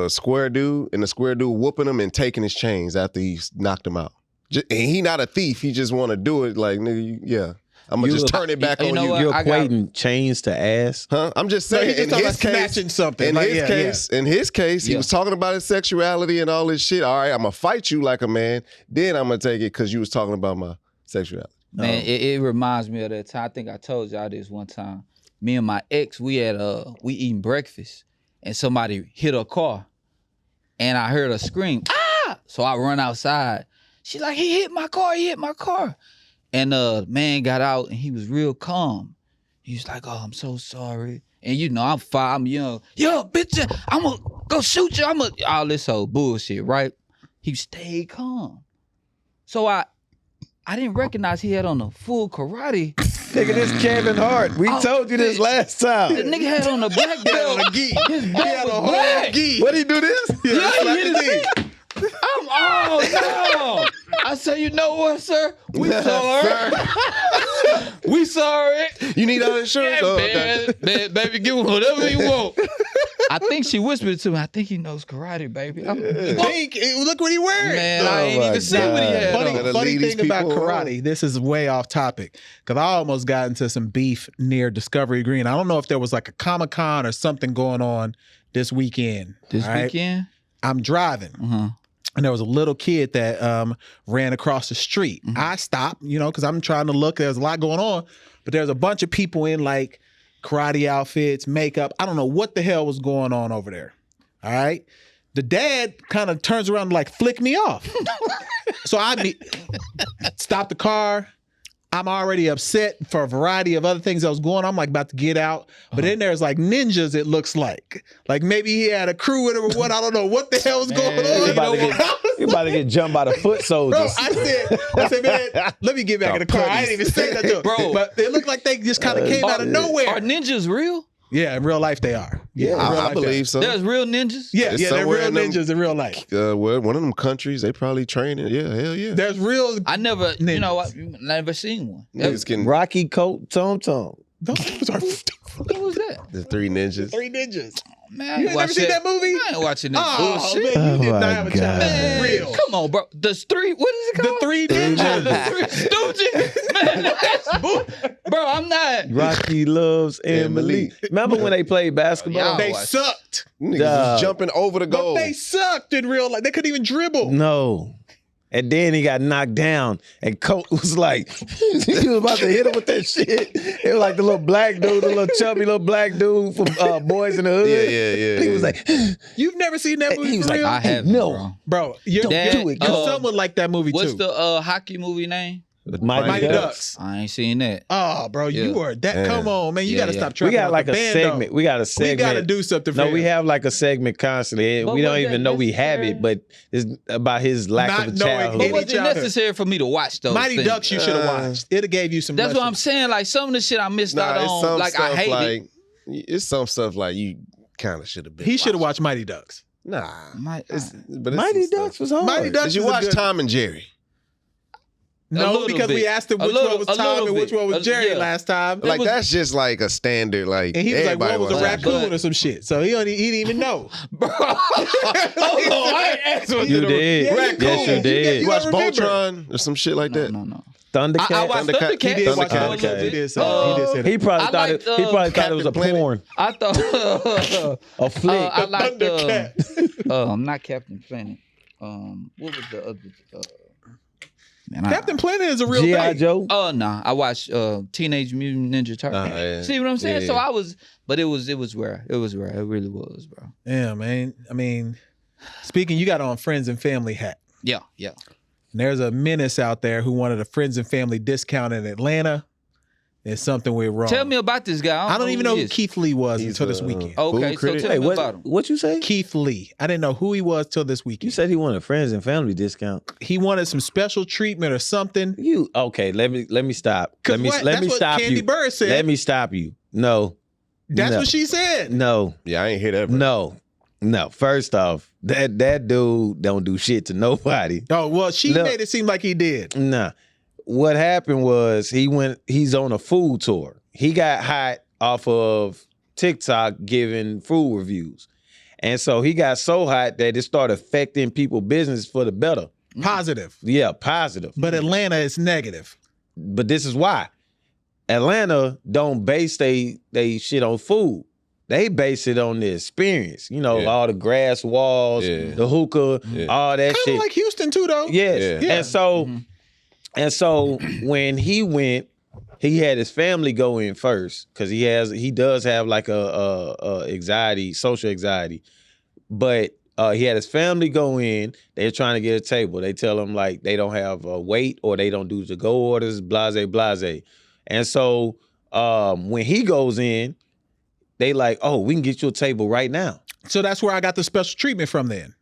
a square dude, and the square dude whooping him and taking his chains after he knocked him out. And he not a thief. He just want to do it. Like nigga, yeah. I'm gonna just turn it back you on know you. what? You're I got- equating chains to ass. Huh? I'm just So saying. he just in talking his about case, snatching something. in Like, his yeah, case, in his case, he Yeah. was talking about his sexuality and all this shit. All right, I'm gonna fight you like a man. Then I'm gonna take it because you was talking about my sexuality. Man, it reminds me of that time. I think I told y'all this one time. Me and my ex, we eating breakfast, and somebody hit her car, and I heard her scream, "Ah!" So I run outside. She like, he hit my car. And man got out, and he was real calm. He was like, "Oh, I'm so sorry." And you know, I'm young. Yo, bitch, I'm gonna go shoot you. All this old bullshit, right? He stayed calm. So I didn't recognize he had on a full karate. Nigga, this Kevin Hart. We Oh, told you this last time. The nigga had on a black belt. His belt was black. What he do this? Yeah, he hit his knee. Oh no! I said, you know what, sir? We sorry. We sorry. You need our insurance? Yeah, Oh, man, okay. man, baby, give him whatever you want. I think she whispered to me, I think he knows karate, baby. Look what he wearing. Man, Oh I ain't my even see what he God. had Funny, on. Gotta funny lead these thing about people karate, this is way off topic, because I almost got into some beef near Discovery Green. I don't know if there was like a Comic-Con or something going on this weekend. This all right? weekend? I'm driving. And there was a little kid that ran across the street. I stopped, because I'm trying to look. There's a lot going on, but there's a bunch of people in like karate outfits, makeup. I don't know what the hell was going on over there. All right. The dad kind of turns around and like flick me off. So I stop the car. I'm already upset for a variety of other things that was going on. I'm like about to get out. But then there's like ninjas, it looks like. Like maybe he had a crew with him or what. I don't know what the hell was going on. You about to get jumped by the foot soldiers. Bro, I said, man, let me get back in the car. I didn't even say that to him. Bro. But it looked like they just kind of came out of nowhere. Are ninjas real? Yeah, in real life they are. Yeah, in real I life believe so. There's real ninjas? Yeah, It's they're somewhere real in them- ninjas in real life. Well, one of them countries, they probably training. Yeah, hell yeah. There's real I never, ninjas. I never seen one. Niggas can Rocky Coat Tom Tom. Those are What was that? the three ninjas. three ninjas. Man, I You ain't ain't watch never seen that movie? I ain't watching that Oh, bullshit. man, you did Oh, not my have a God. child. Man, Real. come on, bro. The three, what is it The called? three ninjas. Stooges. Man, that's bro, I'm not. Rocky loves Emily. Remember when they played basketball? Y'all They watch. sucked. Niggas Dog. is jumping over the But goal. they sucked in real life. They couldn't even dribble. No. And then he got knocked down, and Coach was like, he was about to hit him with that shit. It was like the little black dude, the little chubby little black dude from Boys in the Hood. Yeah. He was like, You've never seen that movie he was for like, real? I have no. Bro, your Don't do it. son would like that movie What's too. the hockey movie name? Mighty Ducks. I ain't seen that. Oh, bro, you Yeah. are that. Yeah. Come on, man. You Yeah, got to yeah. stop we trapping got out like the a band, segment. though. We got a We segment. got to do something for No, him. we have like a segment constantly. But We don't was even that know we have necessary? it, but it's about his lack Not of a knowing childhood. But any was it childhood. necessary for me to watch those Mighty things? Ducks you should have watched. It'd have gave you some That's what I'm lessons. saying. Like some of the shit I missed out it's on. some Like I stuff hate like it. it's some stuff like you kind of should have been. He should have watching. watched Mighty Ducks. Nah, My- but it's Mighty some Ducks stuff. was hard. Mighty Ducks Did you is a watch good- Tom and Jerry? No, little because bit. we asked him A which little- one was a Tom little and which bit. one was Jerry Yeah. last time. Like was- that's just like a standard. Like And he was like, everybody what was a watching. raccoon or some shit. So he didn't even know. Bro, hold on. I ain't asked what You the- did. Raccoon. Yes, you did. You watch don't remember. Voltron or some shit like that? No. Thundercat. I watched Thundercat. Thundercat. He did watch for a Thundercat. little He bit. did say that. He did say that. He probably I thought liked, it. He probably thought it was a Captain Planet. porn, I thought a flick. I liked Thundercat. not Captain Planet. What was the other? Man, Captain Planet is a real G.I. thing. Joe. Oh no, I watched Teenage Mutant Ninja Turtles. Yeah. See what I'm saying? Yeah, So yeah. I was, but it was rare. It was rare. It really was, bro. Yeah, man. I mean, speaking, you got on Friends and Family hat. Yeah. And there's a menace out there who wanted a Friends and Family discount in Atlanta. There's something we're wrong. Tell me about this guy. I don't even know he who is. Keith Lee was He's until this a- weekend. Okay, Food so critic? tell Hey, me about him. what you say? Keith Lee. I didn't know who he was till this You weekend. said he wanted friends and family discount. He wanted some special treatment or something. You okay? Let me stop. 'Cause Let me what? let That's me what stop Candy you. Bird said. Let me stop you. No, That's no. what she said. no, Yeah, I ain't hear that. no. First off, that dude don't do shit to nobody. Oh, well, she Look. made it seem like he did. Nah. What happened was he's on a food tour. He got hot off of TikTok giving food reviews. And so he got so hot that it started affecting people's business for the better. Positive. Yeah, positive. But Atlanta is negative. But this is why. Atlanta don't base they shit on food. They base it on the experience. You know, Yeah. all the grass walls, Yeah. the hookah, Yeah. all that Kind shit. of like Houston, too, though. Yes. Yeah. And so when he went, he had his family go in first because he does have like a anxiety, social anxiety. But he had his family go in. They're trying to get a table. They tell him like they don't have a wait or they don't do to-go orders, blase. And so when he goes in, they like, oh, we can get you a table right now. So that's where I got the special treatment from then.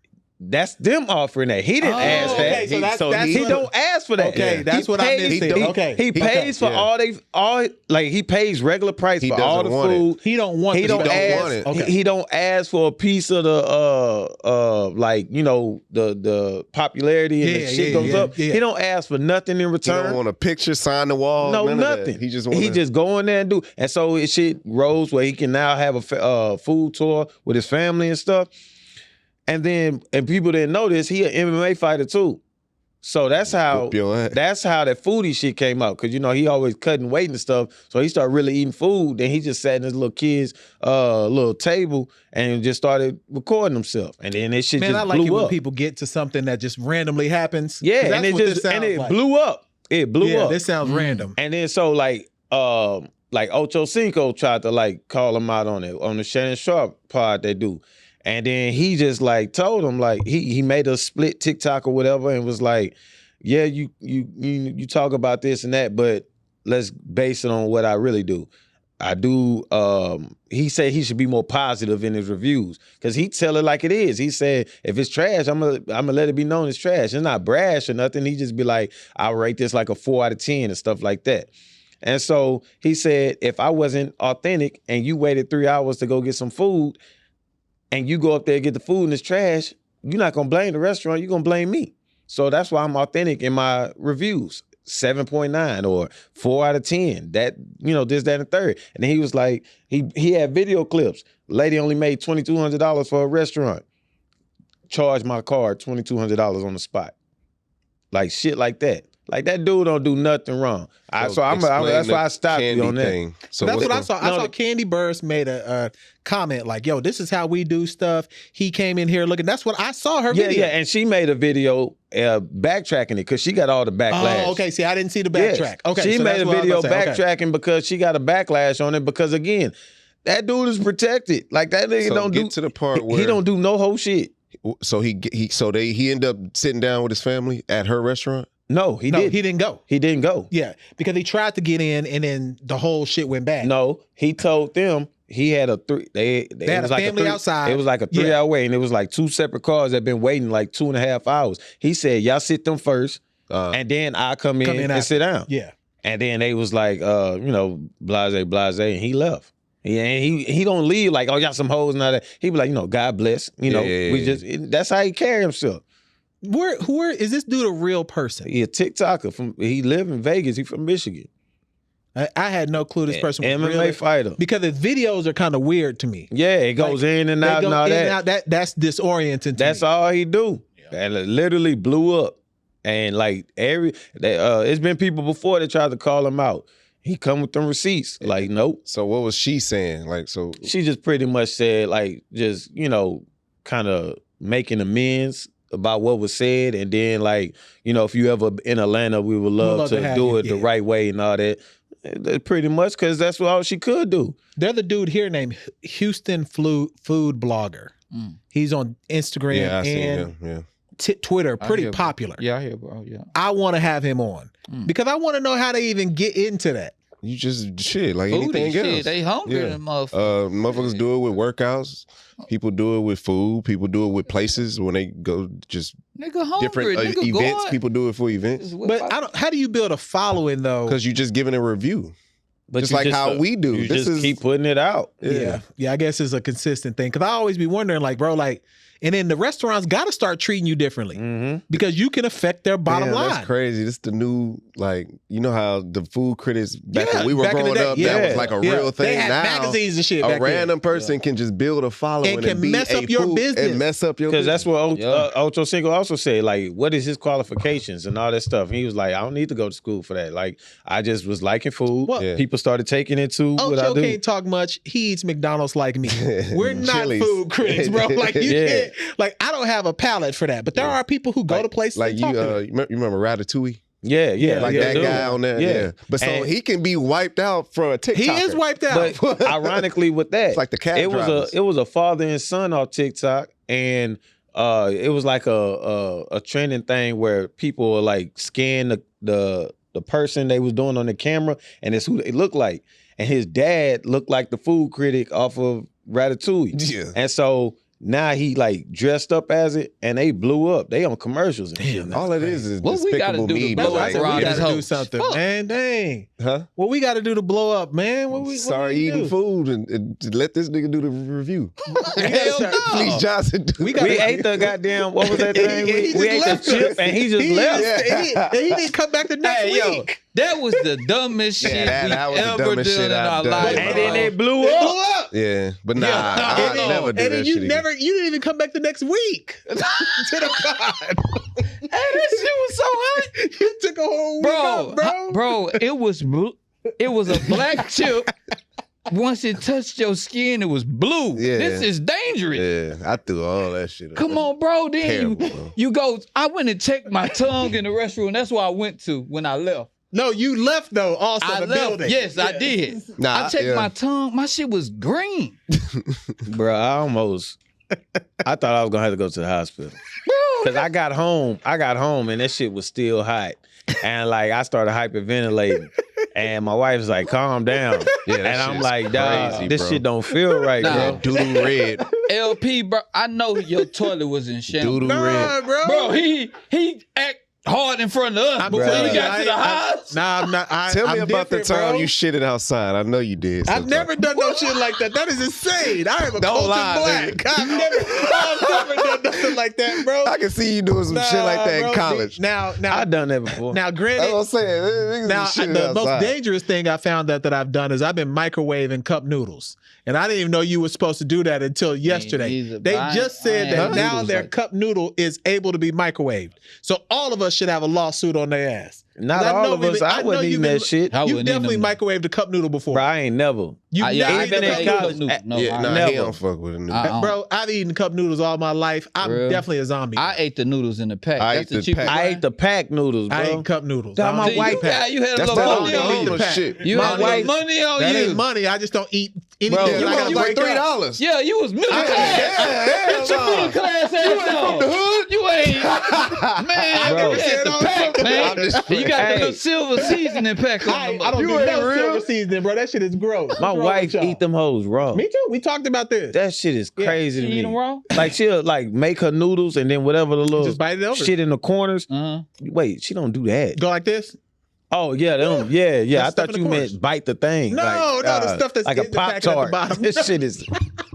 That's them offering that. He didn't ask that. okay, so that's he what- don't ask for that. Okay, that's what I missed. He pays for all like he pays regular price He for all the doesn't want it. food. He don't want. He don't ask. want it. Okay. He don't ask for a piece of the like the popularity and the shit goes up. Yeah. He don't ask for nothing in He return. don't want a picture, sign the wall. No, none nothing. Of that. He just go in there and do. And so his shit rose where he can now have a food tour with his family and stuff. And people didn't know this. He an MMA fighter too. So that's how Whoop your ass. that foodie shit came out. Cause he always cutting weight and stuff. So he started really eating food. Then he just sat in his little kid's little table and just started recording himself. And then this shit Man, just I like blew it when up. people get to something that just randomly happens. 'Cause Yeah, that's and it what just this sounds like. blew up. It blew Yeah, up. this sounds random. And then so like Ocho Cinco tried to like call him out on it on the Shannon Sharp pod they do. And then he just like told him like he made a split TikTok or whatever and was like, yeah, you talk about this and that, but let's base it on what I really do. I do. He said he should be more positive in his reviews because he tell it like it is. He said if it's trash, I'm gonna let it be known it's trash. It's not brash or nothing. He just be like, I'll rate this like a 4 out of 10 and stuff like that. And so he said, if I wasn't authentic and you waited 3 hours to go get some food, and you go up there and get the food and it's trash, you're not gonna blame the restaurant. You're gonna blame me. So that's why I'm authentic in my reviews. 7.9 or 4 out of 10. That, this, that, and the third. And then he was like, he had video clips. Lady only made $2,200 for a restaurant. Charged my card $2,200 on the spot. Like shit like that. Like that dude don't do nothing wrong. That's why I stopped you on that. thing. So That's what's what I saw. I saw Candy Burst made a comment like, yo, this is how we do stuff. He came in here looking. That's what I saw her video. Yeah, and she made a video backtracking it because she got all the backlash. Oh, okay. See, I didn't see the backtrack. Yes. Okay. She so made that's a what I was video about to say. Okay. backtracking because she got a backlash on it because, again, that dude is protected. Like, that nigga So don't get do... to the part where he don't do no whole shit. So he ended up sitting down with his family at her restaurant. No, He didn't go. He didn't go. Yeah, because he tried to get in, and then the whole shit went bad. No, he told them he had a three. They had a family outside. It was like a 3-hour wait, and it was like 2 separate cars that been waiting like 2.5 hours. He said, "Y'all sit them first, and then I come in and after. sit down." Yeah. And then they was like, blase, and he left. He don't leave like, oh, y'all some hoes and all that. He be like, God bless. We just that's how he carry himself. Where is this dude a real person? He a TikToker he live in Vegas. He from Michigan. I had no clue this person was MMA real. fighter. Because the videos are kind of weird to me. Yeah, it goes in and out and all that. That's disorienting to That's me. all he do. And it literally blew up. And like it's been people before that tried to call him out. He come with them receipts. Like, nope. So what was she saying? Like, so She just pretty much said, like, just, kind of making amends about what was said. And then, like, if you ever in Atlanta, we would love to do it the right way and all that. Pretty much, because that's what all she could do. There's a dude here named Houston Food Blogger. He's on Instagram I seen and him. Yeah. Twitter, pretty popular. Yeah, I hear, bro. Yeah. I want to have him on because I want to know how they even get into that. You just shit like Foodie anything shit, else. they hungry, Yeah. them motherfuckers. Motherfuckers do it with workouts. People do it with food. People do it with places when they go just Nigga hungry, different nigga events. going. People do it for events But how do you build a following though? because you're just giving a review. But Just you like how we do. You This just is- keep putting it out. Yeah. I guess it's a consistent thing because I always be wondering, like, bro, like, and then the restaurants got to start treating you differently because you can affect their bottom Damn, line. That's crazy. This the new, like, you know how the food critics back Yeah, when we were back in the growing day, up, yeah. that was like a Yeah. real thing. They had now, magazines and shit a back then. random person can just build a following And can be mess a up your food- business. and mess up your Because business. that's what Yeah. Ocho Cinco also said, like, what is his qualifications and all that stuff. And he was like, I don't need to go to school for that. Like, I just was liking food. Well, Yeah. People started taking it to what I Ocho do. can't talk much. He eats McDonald's like me. We're not Chili's. food critics, bro. Like you Yeah. can't. Like I don't have a palate for that. But there are people who go to places like and you, talk to them. you remember Ratatouille? Yeah. Like yeah, that guy on there. Yeah. But so And- he can be wiped out from a TikTok. He is wiped out. But ironically, with that, It's like the cab it drivers. was a father and son off TikTok, and it was like a trending thing where people were like scan the person they was doing on the camera, and it's who they look like. And his dad looked like the food critic off of Ratatouille. Yeah. And so Now he like dressed up as it, and they blew up. They on commercials and shit. All it is What we gotta Despicable do to Me. blow but, up like, around we this gotta do hoes? something, Fuck. man. Dang. huh? What we got to do to blow up, man? What Sorry, we eating do? food and let this nigga do the review. Hell no. Fleece Johnson. Do We it. got- We ate the goddamn, what was that thing? He We just ate the left chip us. and he just left. He didn't come back the next Hey, yo, week. that was the dumbest shit that was we the ever dumbest done shit in I've our done. life. And then they blew It up. blew up. Yeah, but nah, Yeah. I'll And then- never do and that then shit you again. you didn't even come back the next week to the pod. Hey, that shit was so hot. You took a whole week off, bro. It was a black chip. Once it touched your skin, it was blue. Yeah. This is dangerous. Yeah, I threw all that shit. Come on, bro. Then Terrible, bro. you go. I went and checked my tongue in the restroom. That's where I went to when I left. No, you left though. Also, I the left. building. Yes, I did. Nah, I checked yeah. my tongue. My shit was green. Bro, I thought I was gonna have to go to the hospital. Cause I got home and that shit was still hot. And like I started hyperventilating. And my wife's like, calm down. Yeah, that and I'm shit's like, dog, crazy, this bro. shit don't feel right, Nah. bro. Doodle red. LP, bro. I know your toilet was in shambles. Doodle Nah, red. bro. Bro, he act hard in front of us before telling he you, got to the house. Nah, I'm not. Tell me I'm about the different, time bro. you shitted outside. I know you did. I've sometime. never done no shit like that. That is insane. I am a Don't cultured lie, black. I've never done nothing like that, bro. I can see you doing some shit like that bro. in college. Now, I done that before. now, That's granted, what I'm saying. Niggas now be shitting the most outside. dangerous thing I found that I've done is I've been microwaving cup noodles. And I didn't even know you were supposed to do that until yesterday. either, They but I just said ain't that had now noodles their like cup noodle is able to be microwaved. So all of us should have a lawsuit on their ass. Not 'Cause I all know of we've us. been- I know wasn't you've eating been- that shit. I You wouldn't definitely eat them. microwaved a cup noodle before. Bro, I ain't never. You Yeah, never I eaten been a in cup college. noodle. No, Yeah, I, nah, never. he don't fuck with a noodle. Bro, I've eaten cup noodles all my life. I'm Real? definitely a zombie. I ate the noodles in the pack. I That's ate the the cheapest. pack. I ate the pack noodles, bro. I ain't cup noodles. Dog, I my don't eat wife- the pack. You had a That's little that money on on you. the shit. You My had a little wife- money on That you. ain't money. I just don't eat anything. Bro, that you I It gotta was like break up. $3. Yeah, you was middle class. Get your middle class ass on. the hood? You ain't, man. Bro. You had the pack, man. I'm just You got the Hey. little silver seasoning pack on I them. don't You do ain't no real? silver seasoning, bro. That shit is gross. My What's wrong wife with y'all? eat them hoes raw. Me too. We talked about this. That shit is crazy She to eat them me. raw? Like she'll like make her noodles and then whatever the little Just bite it over. shit in the corners. Uh-huh. Wait, she don't do that. Go like this. Oh yeah, them. Yeah. That I stuff thought in you the meant corners. bite the thing. No, like, the stuff that's like a in the packet at the Pop-Tart. bottom. This shit is.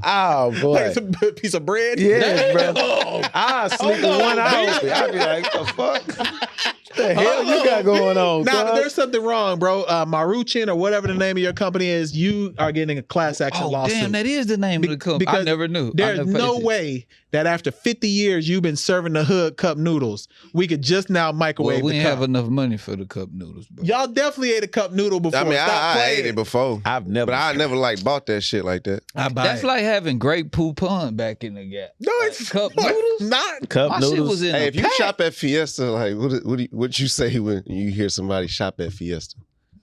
Oh boy. Like some piece of bread. Yeah, bro. Oh. I sleep in 1 hour. I'd be like, the fuck? What the hell you got going on? Now, cuz? there's something wrong, bro. Maruchin or whatever the name of your company is, you are getting a class action Oh, lawsuit. damn, that is the name of the company. I because never knew. I There's never paid no attention. way that after 50 years you've been serving the hood cup noodles, we could just now microwave Well, we the didn't cup. have enough money for the cup noodles, bro. Y'all definitely ate a cup noodle before. I mean, Stop I playing. ate it before, I've never. but I never like bought that shit like that. I buy That's it. like having great poupon back in the gap. No, it's cup no, it's noodles. not. Cup My shit noodles. was in Hey, a if you pack. shop at Fiesta, like what you say when you hear somebody shop at Fiesta?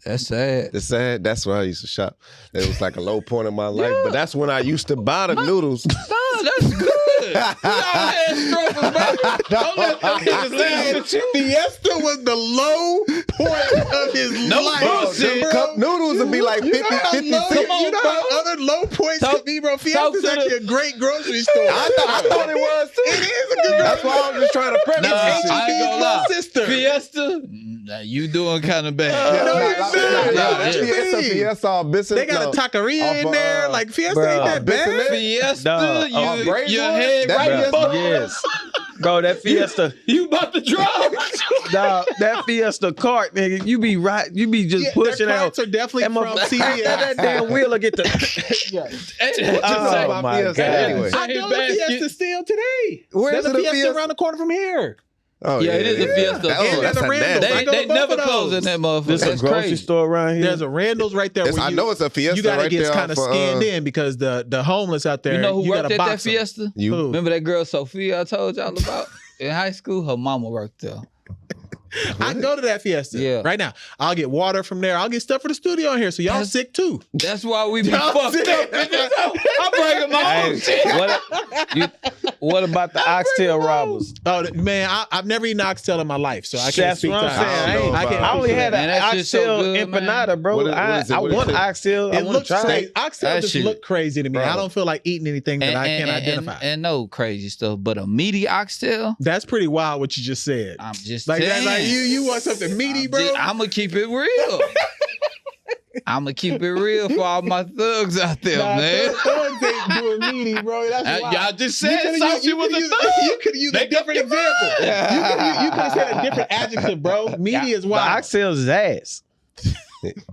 That's sad. It's sad. That's where I used to shop. It was like a low point in my life, but that's when I used to buy the noodles. No, that's good. We all had struggles, baby. Don't let them niggas laugh at you. Fiesta was the low point of his No life. bullshit. bro. Cup noodles would be like 50, You know how 50 low, cents. Come on, you know bro. how other low points Talk- could be, bro. talk Fiesta's to actually the- a great grocery store. I thought it was too. It is a good That's why I was just trying to preface Nah, this shit. I ain't gonna little lie. sister. Fiesta, nah, you doing kind of bad. No, Nah, you're nah, not. nah, What you Fiesta, mean? Fiesta, all Bissell. They got a taqueria in Off, there. Like Fiesta bro, ain't that bad. Bissell- Fiesta, Nah, you, Braves your one? head That right Fiesta- above. Yes. Bro, that Fiesta, You about to drop. dog, that Fiesta cart, nigga, you be right, you be just Yeah, pushing their out. carts are definitely And from that CVS. damn wheel will get the. Oh my Fiesta god! anyway? I know the Fiesta still today. Where's There's a the Fiesta Fiesta? around the corner from here. Oh, Yeah, it is a Fiesta. Oh, And that's there's a a Randall's. nasty- I go to They both never of close those. in that motherfucker. This a That's grocery crazy. store around here. There's a Randall's right there. It's- Where I you, know it's a Fiesta you gotta right get there kind of off, skinned in because the homeless out there. You know who worked gotta at that box 'em. Fiesta? You. Who? Remember that girl Sophia I told y'all about in high school? Her mama worked there. I go to that Fiesta Yeah. right now. I'll get water from there. I'll get stuff for the studio in here. So y'all That's- sick too. That's why we be Y'all fucked sick. up. I'm bringing my own Hey, shit. what? What about the oxtail robbers? Oh man, I've never eaten oxtail in my life, so I can't That's speak what to I'm saying. I can't I only speak to had that. an Man, that shit's so oxtail good, man. empanada, bro. What is it? I What is want it? oxtail. I It want to looks try crazy. it. Oxtail That just shit- look crazy to me. Bro. I don't feel like eating anything that I can't identify. And no crazy stuff, but a meaty oxtail. That's pretty wild what you just said. I'm just Like saying. you want something meaty, bro? I'm gonna keep it real. I'm gonna keep it real for all my thugs out there, Nah, man. thugs ain't doing meaty, bro. That's wild. Y'all just You said could've Saucy used- was a you thug. You could use a different example. You could have said a different adjective, bro. Meaty is The wild. oxtail's his ass.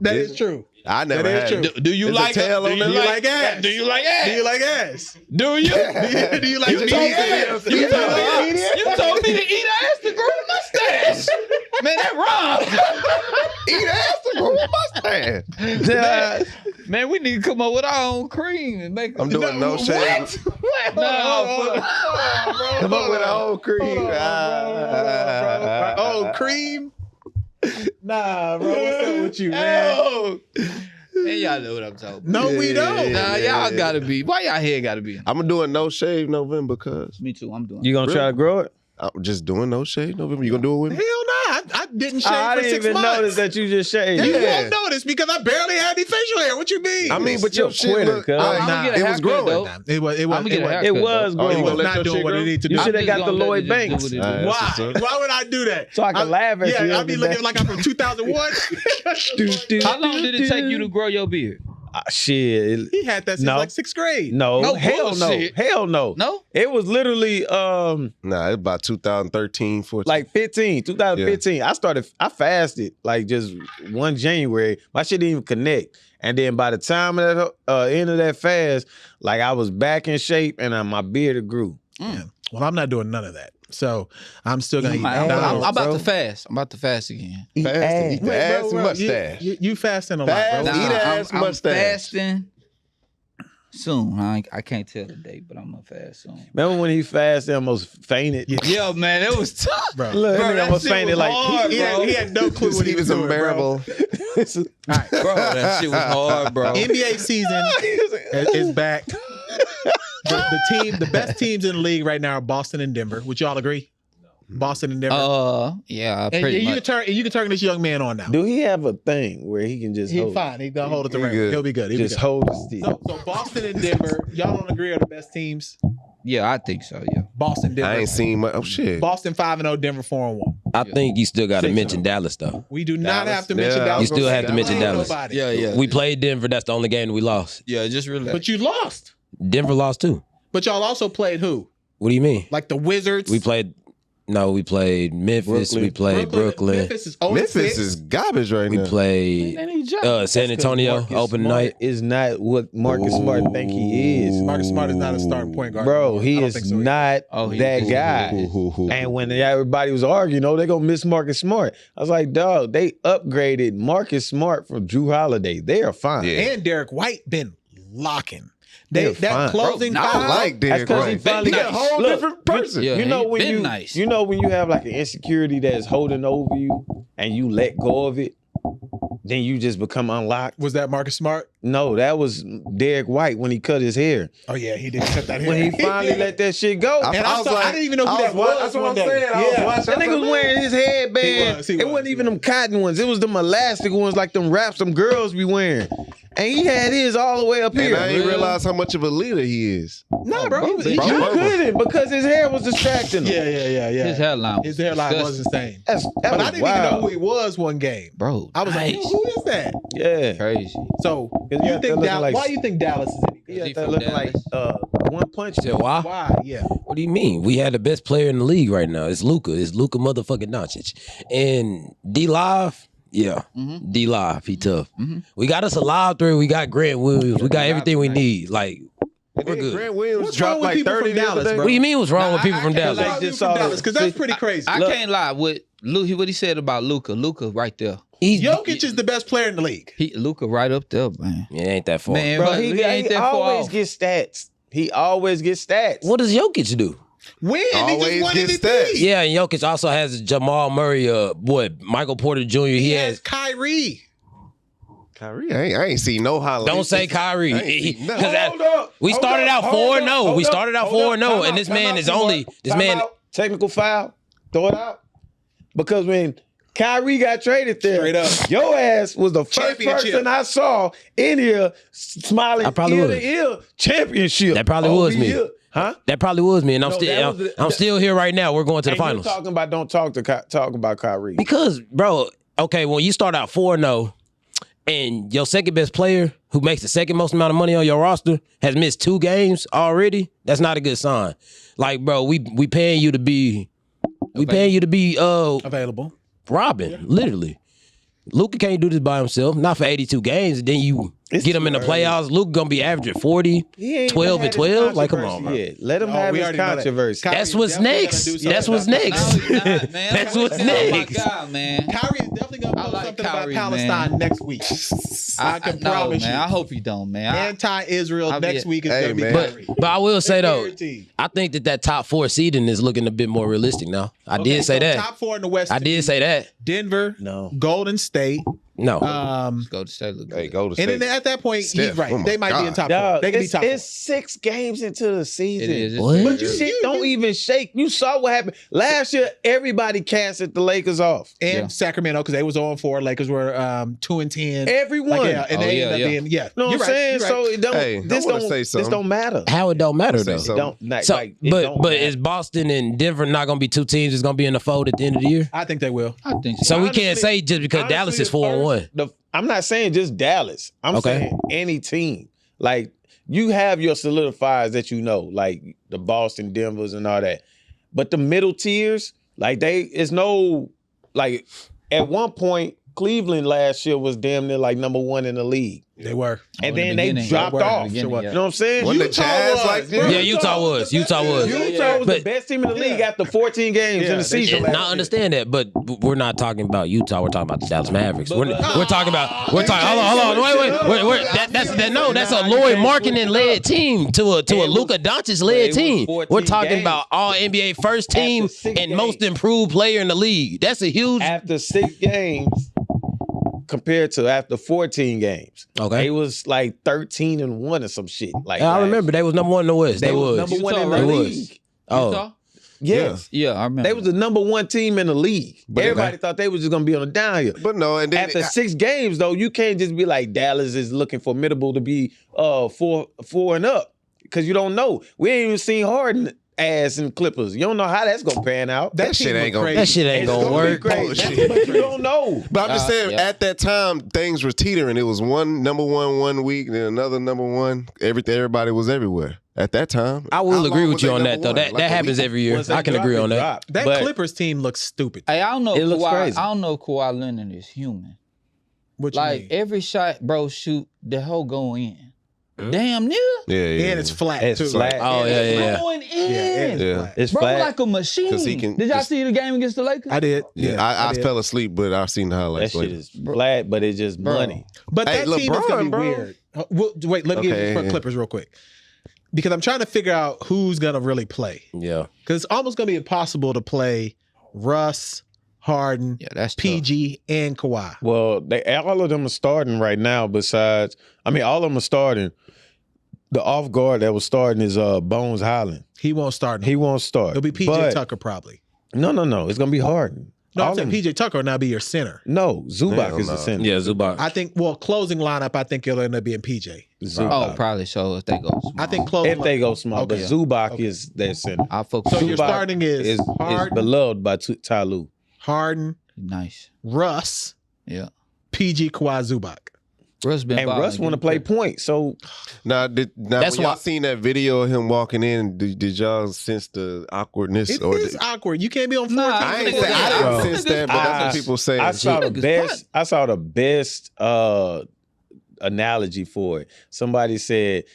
That is true. I never That is had true. it. Do you There's a like tail on do it. you Do you like like ass? Do you like ass? Do you like ass? Do you? Do you like You meaty told me ass? you told me to eat ass to grow the mustache. Man, that wrong. Eat ass to grow a mustache. Man, we need to come up with our own cream and make. I'm doing no shade. No, Come up with a whole cream. Oh, cream? Nah, bro. What's up with you, man? man, y'all know what I'm talking about. No, we don't. Nah, y'all gotta be. Why y'all hair gotta be? I'm doing no shave November because Me too. I'm doing. You gonna try to grow it? I'm just doing no shave November. You gonna do it with me? Hell no. I didn't shave I for didn't 6 even months. notice that you just shaved. You Yeah. won't notice because I barely had any facial hair. What you mean? I mean, but You're your a shit quitter, look cuz. like, I'm gonna get a it was haircut, growing. though. It was. I'm gonna get a haircut. It was though. Oh, you growing. gonna let not your doing shit what grow? it needs to do. You I'm should have just got the gonna let Lloyd it just do Banks. what it do. Alright. Why? That's Why would I do that? So I can laugh at you Yeah, I'll every be looking day. like I'm from 2001. How long did it take you to grow your beard? Shit. He had that since No. like 6th grade. No, No hell bullshit. no. Hell no. No. It was literally Nah, it's about 2013, 14. like 2015. I fasted like just one January. My shit didn't even connect. And then by the time of that end of that fast, like I was back in shape and my beard grew. Yeah. Well, I'm not doing none of that. So I'm still gonna eat. I'm McDonald's. about to fast. I'm about to fast again. Fasting, eat the Wait, ass bro, and bro, mustache. You fasting a lot, Fast. bro. Eat ass I'm mustache. fasting soon. I can't tell the date, but I'm gonna fast soon. Remember when he fasted, almost fainted? Yeah, man, it was tough. Bro. Look, Bro, that nigga that almost shit fainted was like hard, He had no clue what he was doing, bro. unbearable. Bro, that shit was hard, bro. NBA season is back. The best teams in the league right now are Boston and Denver. Would y'all agree? Boston and Denver. Yeah, and pretty you much. can turn this young man on now. Do he have a thing where he can just He's hold? fine. He's gonna hold it to He ring. good. He'll be good. He'll be Just good. hold the stick. So Boston and Denver, y'all don't agree are the best teams? Yeah, I think so. Yeah. Boston, Denver. I ain't seen much. Oh, shit. Boston 5-0, Denver 4-1. I think you still got to 6-0. mention Dallas though. We do not Dallas. have to mention Yeah, Dallas. You still have to mention Ain't Dallas. nobody. Yeah. We played Denver. That's the only game we lost. Yeah, just relax. But you lost. Denver lost too. But y'all also played who? What do you mean? Like the Wizards. We played Memphis. Brooklyn. We played Brooklyn. Memphis is 0-6. Memphis is garbage right We now. played San Antonio open night. Is not what Marcus Smart think he is. Marcus Smart is not a starting point guard. Bro, anymore. I he don't is think so. not Oh, he that is. guy. And when everybody was arguing, they're gonna miss Marcus Smart. I was like, dog, they upgraded Marcus Smart from Drew Holiday. They are fine. Yeah. And Derek White been locking. They're That fine. closing Bro, five. I like That's Derrick because he White. finally He a whole Look, different person. Yeah, you know he when been you nice. you know when you have like an insecurity that's holding over you and you let go of it, then you just become unlocked. Was that Marcus Smart? No, that was Derek White when he cut his hair. Oh yeah, he did cut that hair. When he finally let that shit go. And I didn't even know who that was. That's what I'm one day. saying. I was Yeah. watching. That nigga was wearing his headband. He It was, wasn't even them cotton ones. It was them elastic ones like them wraps them girls be wearing. And he had his all the way up And here. I didn't realize how much of a leader he is. Nah, bro. He was, bro, You bro. couldn't because his hair was distracting him. yeah. His hairline. His hairline was insane. That But was I didn't wild. even know who he was one game. Bro, I was like, nice. who is that? Yeah. Crazy. So He you out there think looking Dallas? like- Why you think Dallas is any good? He out he there from looking like Dallas? one punch. You said why? Why? Yeah. What do you mean? We had the best player in the league right now. It's Luka. It's Luka motherfucking Doncic. And D Live, yeah. Mhm. D Live, he tough. Mhm. We got us a live three. We got Grant Williams. We got everything we need. Like, we're Didn't good. Grant Williams What's dropped wrong with like people 30 from the other Dallas, day? bro? What do you mean? What's wrong with people from I can't Dallas? lie, Just you from saw Dallas because that's the- pretty crazy. I Look. can't lie with Luka. What he said about Luka. Luka right there. He's Jokic is the best player in the league. Luka right up there, man. It ain't that far. Man, Bro, but he ain't that far always off. gets stats. He always gets stats. What does Jokic do? Win. He Always just won get MVP. stats. Yeah, and Jokic also has Jamal Murray, Michael Porter Jr. He He has has Kyrie. Kyrie, I ain't seen no highlights. Don't say Kyrie. I ain't seen nothing. We started out 4-0. We started out 4-0, and this man is only this man. Technical foul. Throw it out. Because when Kyrie got traded there, Straight up. your ass was the first Championship. person I saw in here smiling I probably ear was. to ear. Championship. That probably was me. Huh? That probably was me, and I'm No, still that was I'm still here right now. We're going to the And finals. you talking about don't talk about Kyrie. Because, bro, okay, when you start out 4-0 and your second best player who makes the second most amount of money on your roster has missed 2 games already, that's not a good sign. Like, bro, we paying you to be Available. Robin, literally. Luka can't do this by himself, not for 82 games, and then you get him in the playoffs. Luka gonna be averaging 40, 12 and 12. Like, come on, bro. Yeah, let him have we his already know that. controversy. Kyrie That's what's definitely next. gonna do something That's what's about next. No, he's not, man. That's what's Oh next. my God, man. Kyrie is definitely going to I post like something Kyrie, about Palestine man. next week. I can no, promise man. you. I hope he don't, man. Anti-Israel I'll next be- week is Hey, going to be man. Kyrie. But I will say though, Guaranteed. I think that top 4 seeding is looking a bit more realistic now. I Okay, did say so that. Top 4 in the West. I to did me, say that. Denver, No. Golden State. No. Go to State. Look good. Hey, go to And State. then at that point, Steph, he's right. oh my They might be in God. top 4. Dog, They can be top 4. it's 6 games into the season. It is. It's What? very But you early. shit don't even shake. You saw what happened last year. Everybody casted the Lakers off. And Yeah. Sacramento, because they was 0-4. Lakers were 2-10. Everyone. Like, yeah, and Oh, they yeah, ended up yeah. being, yeah. You know what You're I'm right, saying? you're So right. it don't. Hey, I this wanna don't. say This something. don't matter. How it don't matter Say though. something. Don't. Not, So, like, it but don't but matter. is Boston and Denver not gonna be 2 teams that's gonna be in the fold at the end of the year? I think they will. I think So so. we can't Honestly- say just because Dallas is 4-1. I'm not saying just Dallas. I'm Okay. saying any team. Like you have your solidifiers that you know, like the Boston, Denvers, and all that. But the middle tiers, like it's no like at one point Cleveland last year was damn near like number 1 in the league. They were. And in then the they beginning, dropped they were in the off. beginning, You yeah. know what I'm saying? Wasn't the Utah Jazz was, like bro. that? Yeah, Utah was. Utah was. Utah was But- the best team in the league after 14 games in the season. And last I year. understand that, but we're not talking about Utah. We're talking about the Dallas Mavericks. We're talking about. Hold on. Wait. That's a Lloyd Marketing led team to a Luka Doncic led it was team. 14 We're talking games. about all NBA first team After 6 and most games. improved player in the league. That's a huge. After 6 games compared to after 14 games. Okay. They was like 13-1 or some shit. Like I last remember they was number 1 in the West. They They was was. number 1 in Utah, the right? league. Oh, Utah? Yes. Yeah, I remember. They was the number 1 team in the league. But Everybody thought they was just gonna be on the downhill. But no, and then After 6 games, though, you can't just be like Dallas is looking formidable to be 4 and up. Because you don't know. We ain't even seen Harden ass in Clippers. You don't know how that's gonna pan out. that shit ain't gonna. that shit ain't It's gonna be work. crazy. Bullshit. But you don't know. But I'm just saying, yeah. at that time, things were teetering. It was one number 1 week, then another number 1. Everybody was everywhere at that time. I How will long agree with was you they on that number though. one? That Like a happens week? every year. Once they I can drop, agree they on that. drop. That But Clippers team looks stupid. Hey, I don't know. It looks Kawhi, crazy. I don't know if Kawhi Leonard is human. What you Like mean? every shot, bro, shoot the whole go in. Damn near. Yeah, And it's flat, It's too. flat. Oh yeah. Going in. Yeah, Yeah. flat. It's Bro, flat. like a machine. 'Cause he can Did y'all just- see the game against the Lakers? I did. Yeah, I did. fell asleep, but I've seen the that highlights shit later. is flat, but it's just Bro. money. But Hey, that team is going to LeBron, be bro. weird. Wait, let me get Okay, you for yeah. Clippers real quick. Because I'm trying to figure out who's going to really play. Yeah. Because it's almost going to be impossible to play Russ, Harden, Yeah, that's PG, and Kawhi. Well, all of them are starting right now. Besides, all of them are starting. The off guard that was starting is Bones Highland. He won't start. He won't start. It'll be PJ But- Tucker probably. No. It's gonna be Harden. No, All I'm saying of them- PJ Tucker will now be your center. No, Zubac Hell is the no. center. Yeah, Zubac. I think, closing lineup, I think it'll end up being PJ. Zubac. Oh, probably so if they go small. I think closing If they go small, Okay. but Zubac is their center. I'll focus. So on your Zubac starting is Harden, beloved by Ty Lue. Harden, nice. Russ, Yeah. PG, Kawhi, Zubac. Russ been And balling, Russ want to getting play cut. point. So Now, That's when y'all why- seen that video of him walking in, did y'all sense the awkwardness? It or is awkward. You can't be on 14. Nah, I ain't Niggas- say I didn't Bro. sense that, but that's what people say. I saw the Niggas best. I saw the best analogy for it. Somebody said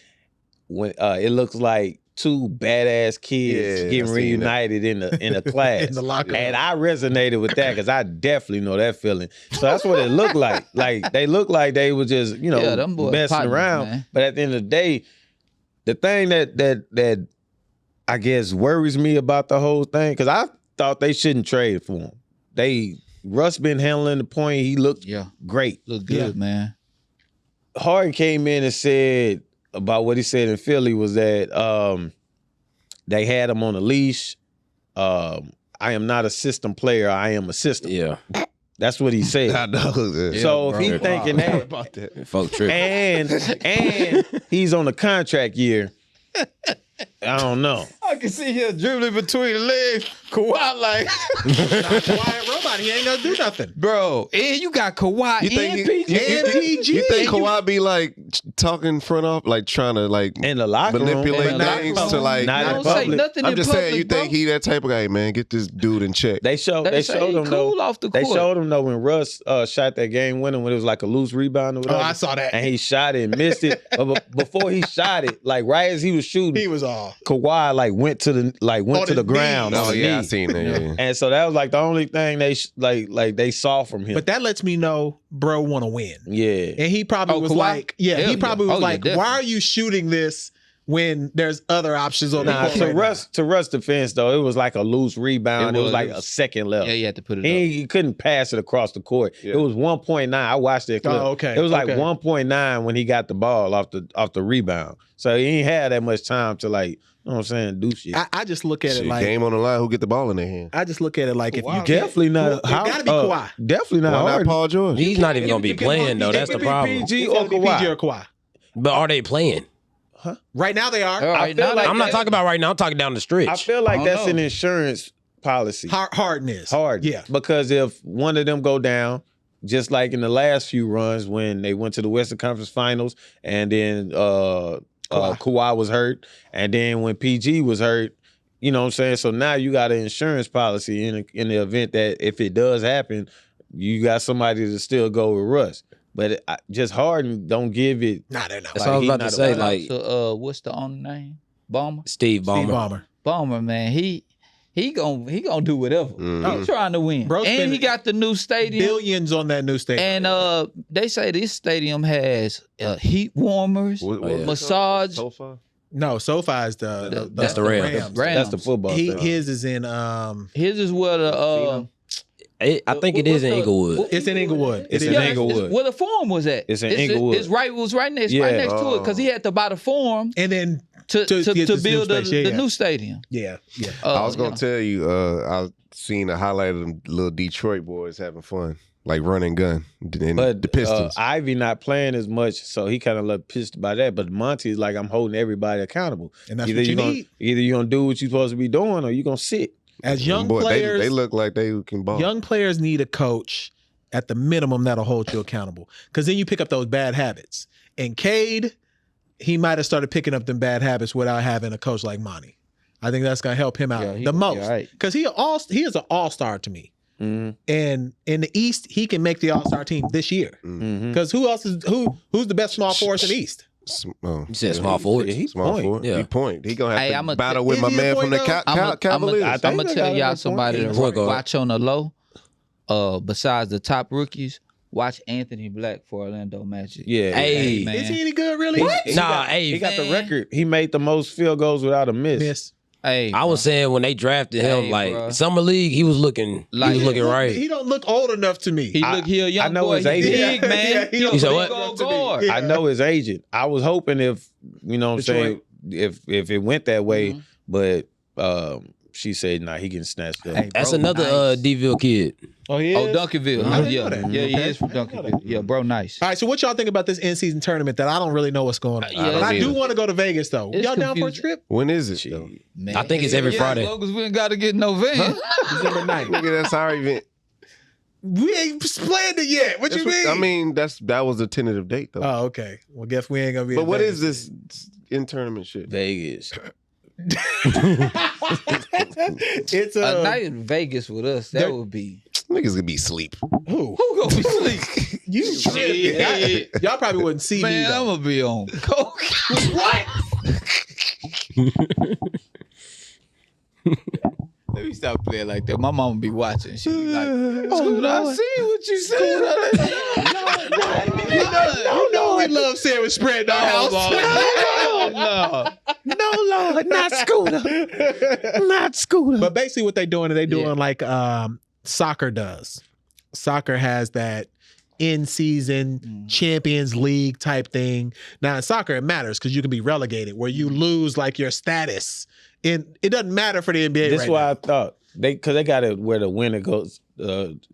when it looks like 2 badass kids Yeah, I getting seen reunited in a class. In the locker room. And I resonated with that because I definitely know that feeling. So that's what it looked like. Like they looked like they were just, Yeah, them boys messing partners, around. man. But at the end of the day, the thing that I guess worries me about the whole thing, because I thought they shouldn't trade for him. Russ been handling the point. He looked Yeah. great. Look good, man. Harden came in and said about what he said in Philly was that they had him on a leash. I am not a system player. I am a system. Yeah. That's what he said. I know. So if bro. he thinking that, about that. Folk trip. and he's on a contract year, I don't know. I can see him dribbling between the legs. Kawhi like, Kawhi robot, he ain't gonna do nothing. bro, and you got Kawhi You think and PG. and PG. You think Kawhi be like talking front off, like trying to like In the locker room, manipulate in the locker things room. to like? Not in Don't say public. nothing I'm in just public, saying, you think bro. he that type of guy, man? Get this dude in check. They showed They him cool though. off the They court. showed him though when Russ shot that game winner when it was like a loose rebound or Oh, whatever. I saw that. And he shot it and missed it. But before he shot it, like right as he was shooting, He was all. Kawhi like went to the On his ground. knees. On Oh his yeah, I knee. seen that. Yeah. And so that was like the only thing they they saw from him. But that lets me know bro want to win. yeah. And he probably Oh, was Kawhi? like, yeah, Hell he probably yeah. was Oh, yeah, like, definitely. why are you shooting this when there's other options on the Nah, court? right to Russ' defense though, it was like a loose rebound. It was like It a was- second left. Yeah, you had to put it up. He couldn't pass it across the court. Yeah. It was 1.9. I watched that clip. Oh, okay, It was like okay. 1.9 when he got the ball off the rebound. So he ain't had that much time to like, you know what I'm saying, do shit. now. I just look at Shit, it like, game on the line. Who get the ball in their hand? I just look at it like if you Definitely not. It gotta be Kawhi. Definitely not Why not Harden. Paul George? He's not even gonna be It can playing be- though. it That's can the be problem. PG It's or gotta be Kawhi. PG or Kawhi. But are they playing? Right now they are. All right, I feel now like they- I'm not talking about right now. I'm talking down the stretch. I feel like I don't that's know. an insurance policy. Harden is. Hard. Yeah. Because if one of them go down, just like in the last few runs when they went to the Western Conference Finals and then Kawhi was hurt, and then when PG was hurt, you know what I'm saying? So now you got an insurance policy in the event that if it does happen, you got somebody to still go with Russ. But just Harden don't give it. Nah, they're not. That's Like, what I was he about to not say. Shout out Like to, what's the owner name? Ballmer. Steve Steve Ballmer. Ballmer. Ballmer, man, he gonna do whatever. Mhm. He's trying to win, Bro and spending he got the new stadium. Billions on that new stadium. And they say this stadium has heat warmers, yeah. massage. SoFi? No, SoFi is the That's the Rams. That's the football. thing. His is in His is where the I think it is in Inglewood. it's in Inglewood. It's It in is. it's Inglewood. where the forum was at. It's in Inglewood. It's right next Yeah. to it because he had to buy the forum And then to get this new build space, yeah. the new stadium. yeah. I was gonna Yeah. tell you, I seen a highlight of them little Detroit boys having fun, like run and gun, and But the Pistons. Ivy not playing as much, so he kind of looked pissed by that. But Monty's like, I'm holding everybody accountable. And that's what you need. Either you're gonna do what you're supposed to be doing, or you're gonna sit. As young Boy, players, they look like they can ball. young players need a coach at the minimum that'll hold you accountable. Because then you pick up those bad habits. And Cade, he might have started picking up them bad habits without having a coach like Monty. I think that's gonna help him out Yeah, he the gonna be most. all right. Because he is an all-star to me. Mm-hmm. And in the East, he can make the all-star team this year. Mm-hmm. Because who's the best small forwards in the East? Oh, You said small forward. He small point. forward. Yeah. He point. He gonna have Hey, to I'ma battle t- with Is my he a man from point the guard? Cavaliers. I I'm think gonna they tell got y'all him somebody to point. Point guard. watch on the low. Besides the top rookies, watch Anthony Black for Orlando Magic. Yeah. Hey. man. Is he any good, really? He got the man. record. He made the most field goals without a miss. Miss. Hey, I was saying when they drafted him, Hey, like bruh. summer league, he was looking right. He don't look old enough to me. he a young I know boy. his He agent. big, man. Yeah, he He a don't said big what? old to me. guard. Yeah. I know his agent. I was hoping if you know what I'm saying, Detroit. if it went that way, Mhm. but she said, nah, he getting snatched up. Hey, That's bro, another nice. D-ville kid. Oh, he Oh, Duncanville. I didn't Yeah, know that. yeah, he Okay. is from Duncanville. Yeah, bro, nice. All right, so what y'all think about this in-season tournament that I don't really know what's going on? Yeah, but I do either. want to go to Vegas, though. It's Y'all down for a confusing. trip? When is it? Though? Man. I think it's every Friday. As long as we ain't got to get no van. December 9th. Nigga, that's our event. We ain't planned it yet. What That's you mean? I mean, that was a tentative date though. Oh, okay. Well, guess we ain't going to be but in what Vegas. is this in tournament shit? Vegas. It's A night in Vegas with us, that would be. Niggas gonna be asleep. Who? Who gonna be asleep? You tripping. Y'all probably wouldn't see me, Man, though. I'm gonna be on coke. What? Let me stop playing like that. My mama be watching. She be like, Scooter, I see what you said. You know we love sandwich spread in our house. No. No, Lord, not Scooter. Not Scooter. But basically what they're doing is like soccer does. Soccer has that in-season Champions League type thing. Now in soccer, it matters because you can be relegated where you lose like your status. It doesn't matter for the NBA. That's right why now. I thought because they got it where the winner goes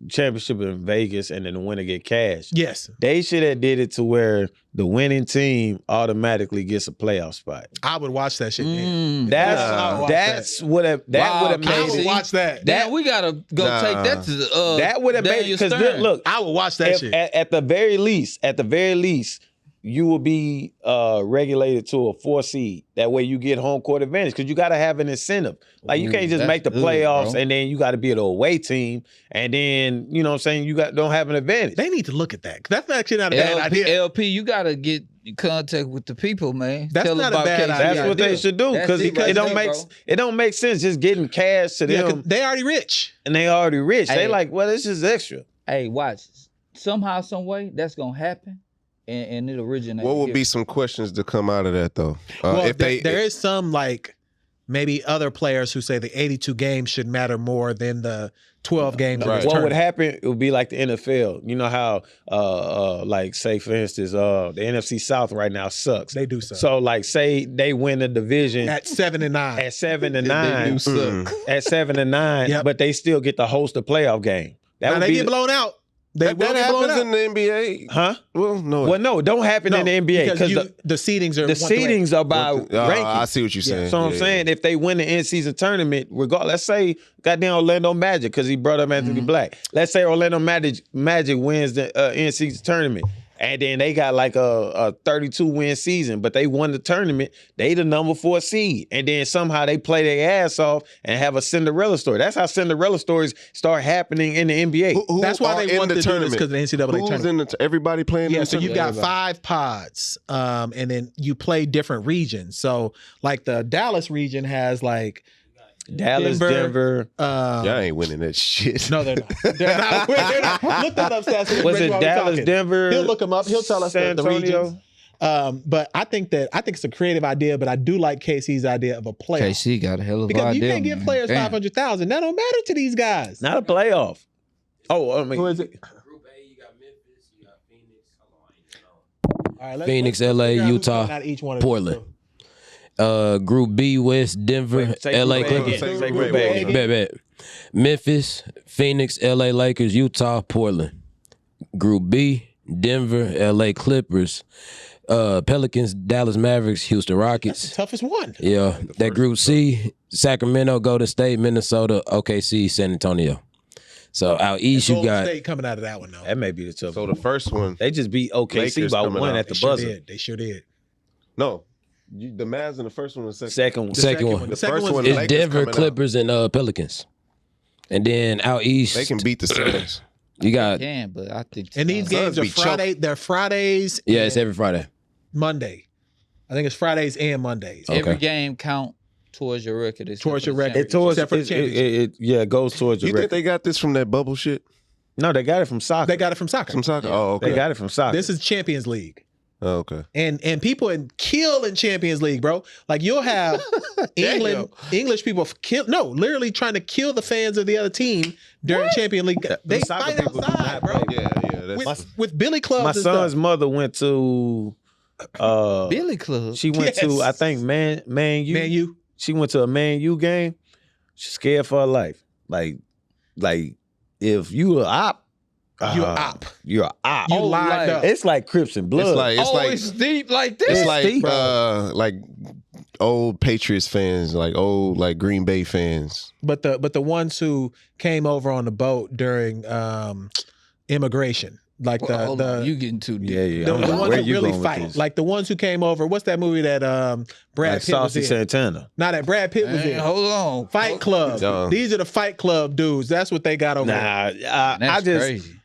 championship in Vegas and then the winner get cash. Yes, They should have did it to where the winning team automatically gets a playoff spot. I would watch that shit. Man. That's what would have I made would it. watch that. Damn, we gotta go take that to the That would have made Daniel because Stern. look, I would watch that shit. at the very least, you will be regulated to a 4 seed. That way you get home court advantage because you got to have an incentive. Like you can't just that's make the good, playoffs bro. and then you got to be an away team and then, you know what I'm saying, you don't have an advantage. They need to look at that. 'Cause that's actually not a bad idea. LP, you gotta get in contact with the people, man. That's Tell not them a bad KC. idea. That's what they should do That's because it right it don't there, make bro. it don't make sense just getting cash to Yeah, 'cause them they already rich. and they already rich. Hey. They like, well, this is extra. Hey, watch. Somehow, some way, that's gonna happen, and it originates. What would here. be some questions to come out of that though? Well, If they, there is some like maybe other players who say the 82 games should matter more than the 12 games. in Right. this What would tournament. happen? It would be like the NFL. You know how, like, say for instance, the NFC South right now sucks. They do so. So, like, say they win the division At 7 and 9. at 7 and They 9, do suck. at 7 and 9, Yep. but they still get to host a playoff game. That Now would they be get blown out. They that, will that get blown happens out. in the NBA. huh? Well, no. Well, no, it don't happen in the NBA because because the seedings are the seedings are by ranking. I see what you're saying. So I'm saying if they win the in-season tournament, regardless, let's say goddamn Orlando Magic because he brought up Anthony Black. Let's say Orlando Magic wins the in-season tournament, and then they got like a 32-win season, but they won the tournament. They the number 4 seed, and then somehow they play their ass off and have a Cinderella story. That's how Cinderella stories start happening in the NBA. Who That's why are they in want the to do this tournament? because of the NCAA Who's tournament. in the everybody playing? Yeah, in the so you've tournament? got 5 pods, and then you play different regions. So like the Dallas region has like Dallas, Denver. Y'all ain't winning that shit. No, they're not. They're not. They're not. Look that up, Stats. Was it Dallas, Denver? He'll look them up. He'll tell us San the Antonio? regions. But I think it's a creative idea. But I do like KC's idea of a playoff KC got a hell of a because idea. you can't give man. players Damn. 500,000. That don't matter to these guys. Not a playoff. Oh, I mean, Who is it? Group A, you got Memphis, you got Phoenix. All right, Phoenix, let's LA, figure out who's Utah, going out each one of Portland. those. Group B, West, Denver, Wait, say LA Group A Clippers. again. Say Group Group A A again. again. Bet. Memphis, Phoenix, LA Lakers, Utah, Portland. Group B, Denver, LA Clippers, Pelicans, Dallas Mavericks, Houston Rockets. Toughest one. Yeah, that Group C, Sacramento, Golden State, Minnesota, OKC, San Antonio. So out east you Golden got State coming out of that one though. that may be the toughest. So the first one, They just beat OKC Lakers by coming 1 out. at They the sure buzzer. did. They sure did. no, the Mavs in the first one, and the second. Second one. second one. The second first one's one, It's Lakers Denver, coming out. Clippers, and Pelicans. And then out east They can beat the Celtics. you got Can, but I think. And these games Suns are be Friday. They're Fridays. it's and every Friday. Monday. I think it's Fridays and Mondays. Okay. every game count towards your record. except Towards for your the record. It towards Except for the it, championship. it goes towards You your think record. they got this from that bubble shit? No, they got it from soccer. They got it from soccer. From soccer? Oh, okay. They got it from soccer. This is Champions League. Oh, okay. And people kill in Champions League, bro. Like you'll have English people literally trying to kill the fans of the other team during Champions League. They soccer fight people do outside, not bro. play. Yeah. That's With billy clubs My and son's stuff. mother went to Billy Club. she went Yes. to I think Man U. Man, you. She went to a Man U game. She's scared for her life. Like if you a op, You a op. You're a op. You Oh, lied like- up. It's like Crips and Blood. It's deep like this. it's like deep. like old Patriots fans, like old like Green Bay fans. But the ones who came over on the boat during immigration, like Hold on, the you getting too deep. yeah. the I don't know ones where that you really going with fight, this. like the ones who came over. What's that movie that Brad Like Pitt was Saucy in? Santana. Not that Brad Pitt was Man, in. hold on. Fight Club. No. These are the Fight Club dudes. That's what they got over there. Nah, That's I just crazy.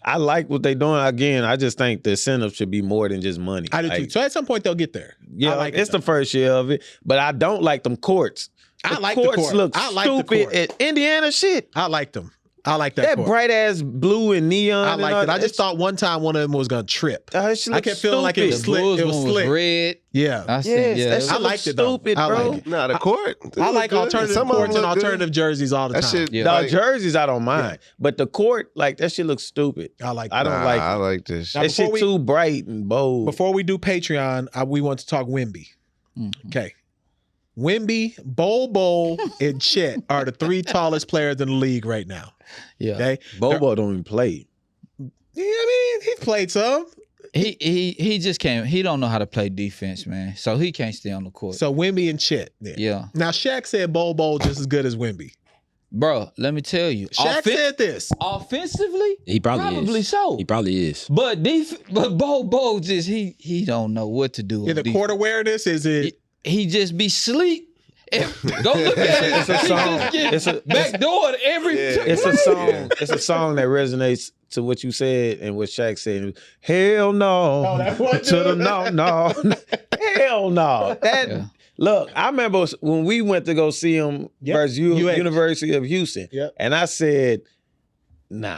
I like what they doing. Again, I just think the incentive should be more than just money. I do too. Like, So at some point they'll get there. yeah, I like it's it, the first year of it, but I don't like them courts. I The like the courts court. look I like the stupid court. at Indiana shit. I liked them. I like that That court. bright ass blue and neon. I and liked all it. I that. just thought one time one of them was gonna trip. That shit I look kept feeling like it was The stupid. slick. Bulls It was one slick. red. Yeah. I seen, Yes, yeah, that it shit I was- liked it, look though. stupid, I bro. like it. Nah, the court. I like alternative Some of them courts and look good. alternative jerseys all the That time. shit. Yeah. The Like, jerseys I don't mind, but the court, like that shit looks stupid. I like I that. don't like it. I like this. Now, That before shit we- too bright and bold. Before we do Patreon, we want to talk Wemby. Okay. Wemby, Bol, and Chet are the 3 tallest players in the league right now. Yeah. Okay. Bobo don't even play. Yeah, I mean, he's played some. He just can't. He don't know how to play defense, man. So he can't stay on the court. So Wemby and Chet. yeah, Now Shaq said Bol just as good as Wemby. bro. Let me tell you, Shaq said this. offensively, He probably is. so. He probably is. But Bo just he don't know what to do. In the court awareness, is it? He just be sleep. Go look at it. It's a song. It's It's a backdoor every. It's a song. It's a song that resonates to what you said and what Shaq said. Hell no. Oh, that's what to the no. Hell no. That Yeah. look, I remember when we went to go see him Yep. versus UH. University of Houston. Yep. And I said, nah.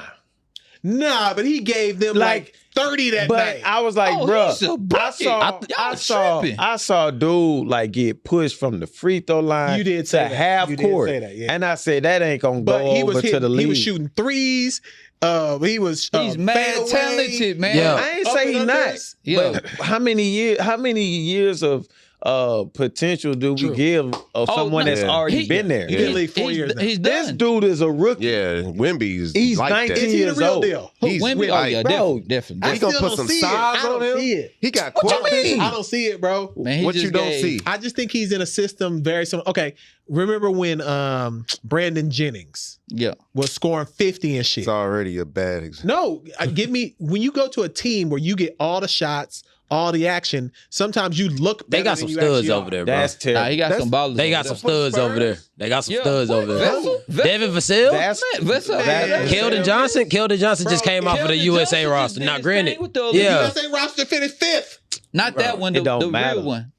Nah, but he gave them like 30 that But night. I was like, Oh, bruh, he's a bucket. Y'all tripping. I saw a dude like get pushed from the free throw line You did say to that. half You did court. say that, yeah. And I said, that ain't gonna But go he was over to the league. he was shooting threes. He was He's mad fadeaway. talented, man. Yeah. I ain't Up say and he not. unders. Yeah. But how many years of potential do we True. give of someone that's yeah. already been there? He been in the league 4 years now. He's This done. dude is a rookie. Yeah, Wemby is He's like 19 that. Is he the years real old. deal? Who, He's Wemby? like, Oh yeah, bro, definitely. He gonna still put don't some see it. size I don't on him. see it. He got What you quality. mean? I don't see it, bro. Man, he What just you don't gave- see? I just think he's in a system very similar. Okay, remember when Brandon Jennings Yeah. was scoring 50 and shit? It's already a bad example. No, give me when you go to a team where you get all the shots, all the action. Sometimes you look. They better got than some you studs actually over are. there, bro. That's terrible. Nah, he got some ballers. They over got there. some studs over there. They got some studs over there. Vessel? Devin Vassell? That's Vessel. that- Keldon Johnson? Keldon Johnson just Bro, came off of the Keldon USA Johnson roster. just did Now, his granted, thing with the- yeah. USA roster finished 5th. Not that one, it the don't matter. real one.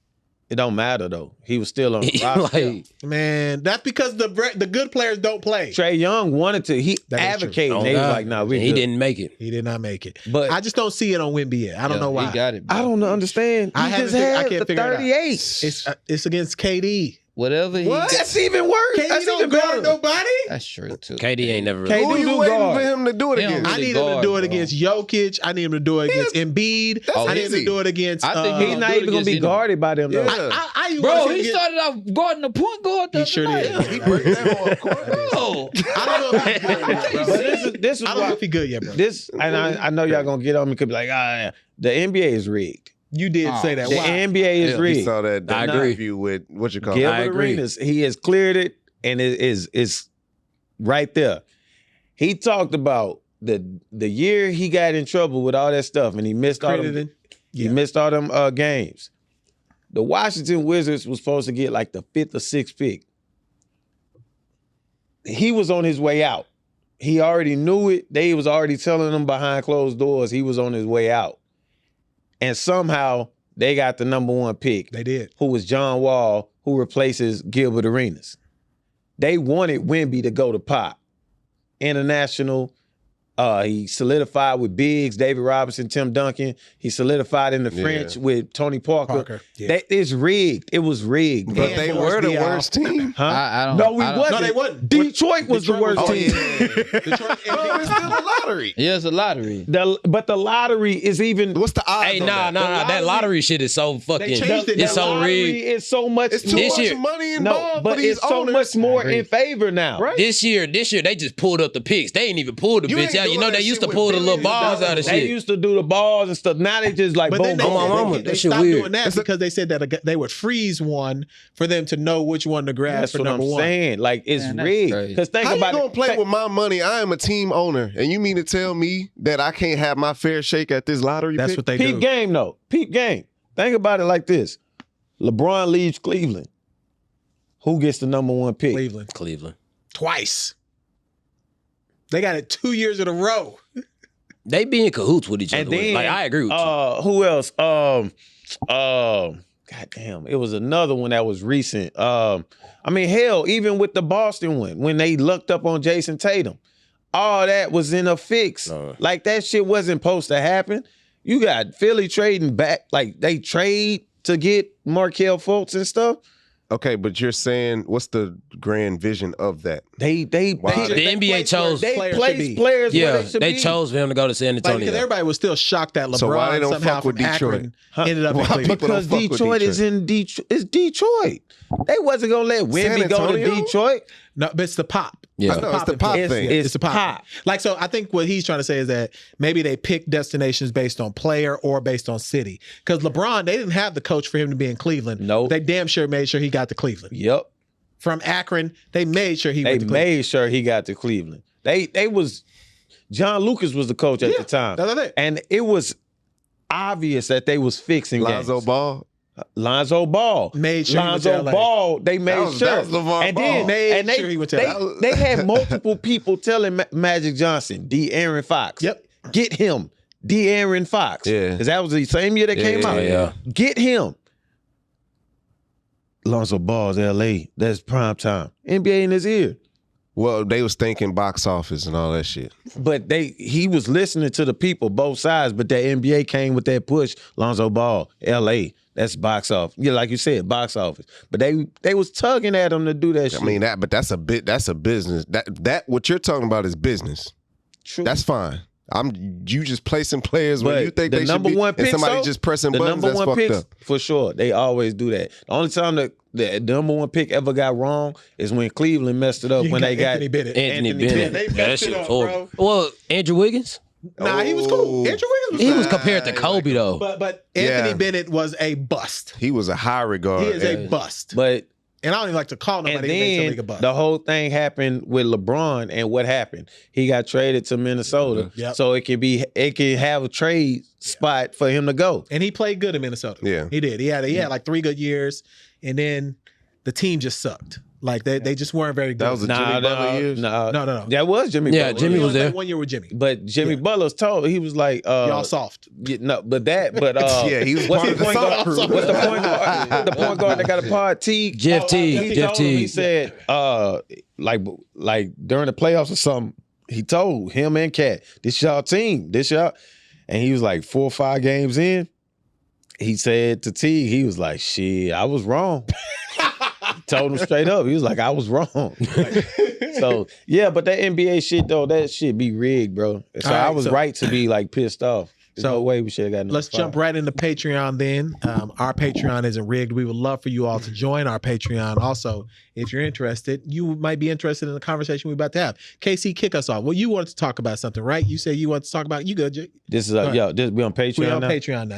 It don't matter though. He was still on the roster. like, Man, that's because the good players don't play. Trey Young wanted to. He That is true. advocated. oh, and they was God. like, "Nah, we he good." didn't make it. He did not make it. But I just don't see it on Wemby yet. I don't know why. He got it. Bro. I don't understand. I He haven't just figured- I had can't the figure it out. 38. It's against KD. Whatever he What? got. That's even worse. KD That's don't even guard better. nobody. That's true too. KD ain't never KD really. Who do you waiting guard. for him to do it He don't against? I really need him to guard, do it bro. against Jokic. I need him to do it against Embiid. Oh, I need him to easy. do it against. I think He's He'll not do it even gonna be against anyone. guarded by them though. Yeah. I Bro, want him he to get- started off guarding the point guard. He sure did. He break that hard court. Bro, I don't know if he's good yet, bro. But this is I don't know why if he's good yet, bro. this, and I know y'all gonna get on me. Could be like, the NBA is rigged. You did say that. The Why? NBA is Yeah. You rigged. saw that I agree. interview with what you call Gilbert I agree. Arenas, he has cleared it, and it is right there. He talked about the year he got in trouble with all that stuff, and he missed all them. Credited. He missed all them games. The Washington Wizards was supposed to get like the 5th or 6th pick. He was on his way out. He already knew it. They was already telling him behind closed doors he was on his way out. And somehow they got the number 1 pick, They did. who was John Wall, who replaces Gilbert Arenas. They wanted Wemby to go to Pop. International. He solidified with Biggs, David Robinson, Tim Duncan. He solidified in the French with Tony Parker. Yeah. That is rigged. It was rigged. But And they Forrest were the Diaw. worst team. Huh? I don't. No, we I don't- wasn't. No, they wasn't. Detroit was the Detroit worst was- team. Detroit No, it's still a lottery. Yeah, it's a lottery. But the lottery is even. What's the odds? Hey, on nah. that? That lottery shit is so fucking. changed it. It's the so lottery rigged. is so much. It's too This much year- money No, involved but for these it's so owners. much more agree. in favor now. Right. This year, they just pulled up the picks. They ain't even pulled the You bitch ain't out. You doing know, that they used shit to pull with the little billions of balls out of They shit. used to do the balls and stuff. Now they just like But boom, then they, boom, my boom. mama. they That shit stopped weird. doing that because they said that they would freeze one for them to know which one to grab That's for what I'm number 1. saying. Like it's Man, that's rigged. crazy. Because think How you about gonna it. play with my money? I am a team owner, and you mean to tell me that I can't have my fair shake at this lottery? That's pick? what they Peep do. game though. Peep game. Think about it like this: LeBron leaves Cleveland. Who gets the number 1 pick? Cleveland. Twice. They got it 2 years in a row. They be in cahoots with each other. And then, Like, I agree with you. Who else? God damn, it was another one that was recent. I mean, hell, even with the Boston one, when they looked up on Jason Tatum, all that was in a fix. Like that shit wasn't supposed to happen. You got Philly trading back, like they trade to get Markelle Fultz and stuff. Okay, but you're saying what's the grand vision of that? The NBA chose they players place to be. players Yeah, where they should they be. chose for him to go to San Like, Antonio. because everybody was still shocked that LeBron So why they don't somehow fuck with from Detroit? Akron ended up in Why Cleveland. people don't Because fuck with Detroit is Detroit? in Detroit. It's Detroit. They wasn't gonna let Wemby go to Antonio? Detroit. No, but it's the pop. Yeah. I know, it's the pop influence. thing. It's It's the pop. pop. Like, so I think what he's trying to say is that maybe they pick destinations based on player or based on city. Because LeBron, they didn't have the coach for him to be in Cleveland. Nope. They damn sure made sure he got to Cleveland. Yep. From Akron, they made sure he They went to Cleveland. made sure he got to Cleveland. They was John Lucas was the coach at the time. That's it. And it was obvious that they was fixing Lonzo games. Ball. Lonzo Ball. Made sure he went to Lonzo LA. Ball, they made was- sure. that was LeVar and Ball. then Made they, sure he went to they, LA. they had multiple people telling Magic Johnson, Aaron Fox. Yep. Get him. Aaron Fox. Yeah. Because that was the same year that came Yeah, out. yeah. Get him. Lonzo Ball's LA. That's prime time. NBA in his ear. Well, they was thinking box office and all that shit. But he was listening to the people, both sides, but that NBA came with that push. Lonzo Ball, LA. That's box office. Yeah, like you said, box office. But they was tugging at him to do that shit. I mean but that's a business. That what you're talking about is business. True. That's fine. You just placing players where But you think the they number should be, one and picks, somebody though, just pressing the buttons. number That's one fucked picks, up. for sure. They always do that. The only time the number one pick ever got wrong is when Cleveland messed it up You when got they got Anthony Bennett. Anthony Anthony Bennett. Bennett. They Yeah, that messed shit it was up, horrible. Well, Andrew Wiggins, Nah, he was cool. Oh. Andrew Wiggins was he fine. was compared to Kobe though. But Anthony Yeah. Bennett was a bust. He was a high regard. He is a bust. But And I don't even like to call and nobody who makes a league a then bust. the whole thing happened with LeBron, and what happened? He got traded to Minnesota, Yep. so it can have a trade spot for him to go. And he played good in Minnesota. Yeah. He did. He had like 3 good years, and then the team just sucked. Like they just weren't very good. That was the Jimmy Butler years? No. That was Jimmy Yeah, Butler. Jimmy He was only there. played 1 year with Jimmy. But Jimmy Butler's told he was like Y'all soft. yeah, but Yeah, he was what's part the of the point soft guard? crew. What's the point guard? The point guard that got a part T. Jeff Teague. He Jeff told him, he Teague. said, like during the playoffs or something, he told him and Cat, this y'all team, this y'all, and he was like 4 or 5 games in. He said to Teague, he was like, shit, I was wrong. He told him straight up. He was like, I was wrong. So yeah, but that NBA shit though, that shit be rigged, bro. So All right, I was so- right to be like pissed off. There's So, no way we should have gotten. Let's jump right into Patreon then. Our Patreon isn't rigged. We would love for you all to join our Patreon. Also, if you're interested, you might be interested in the conversation we're about to have. KC, kick us off. Well, you wanted to talk about something, right? You said you wanted to talk about, you good, Jake? This is Go ahead. we on Patreon We're on now? Patreon now.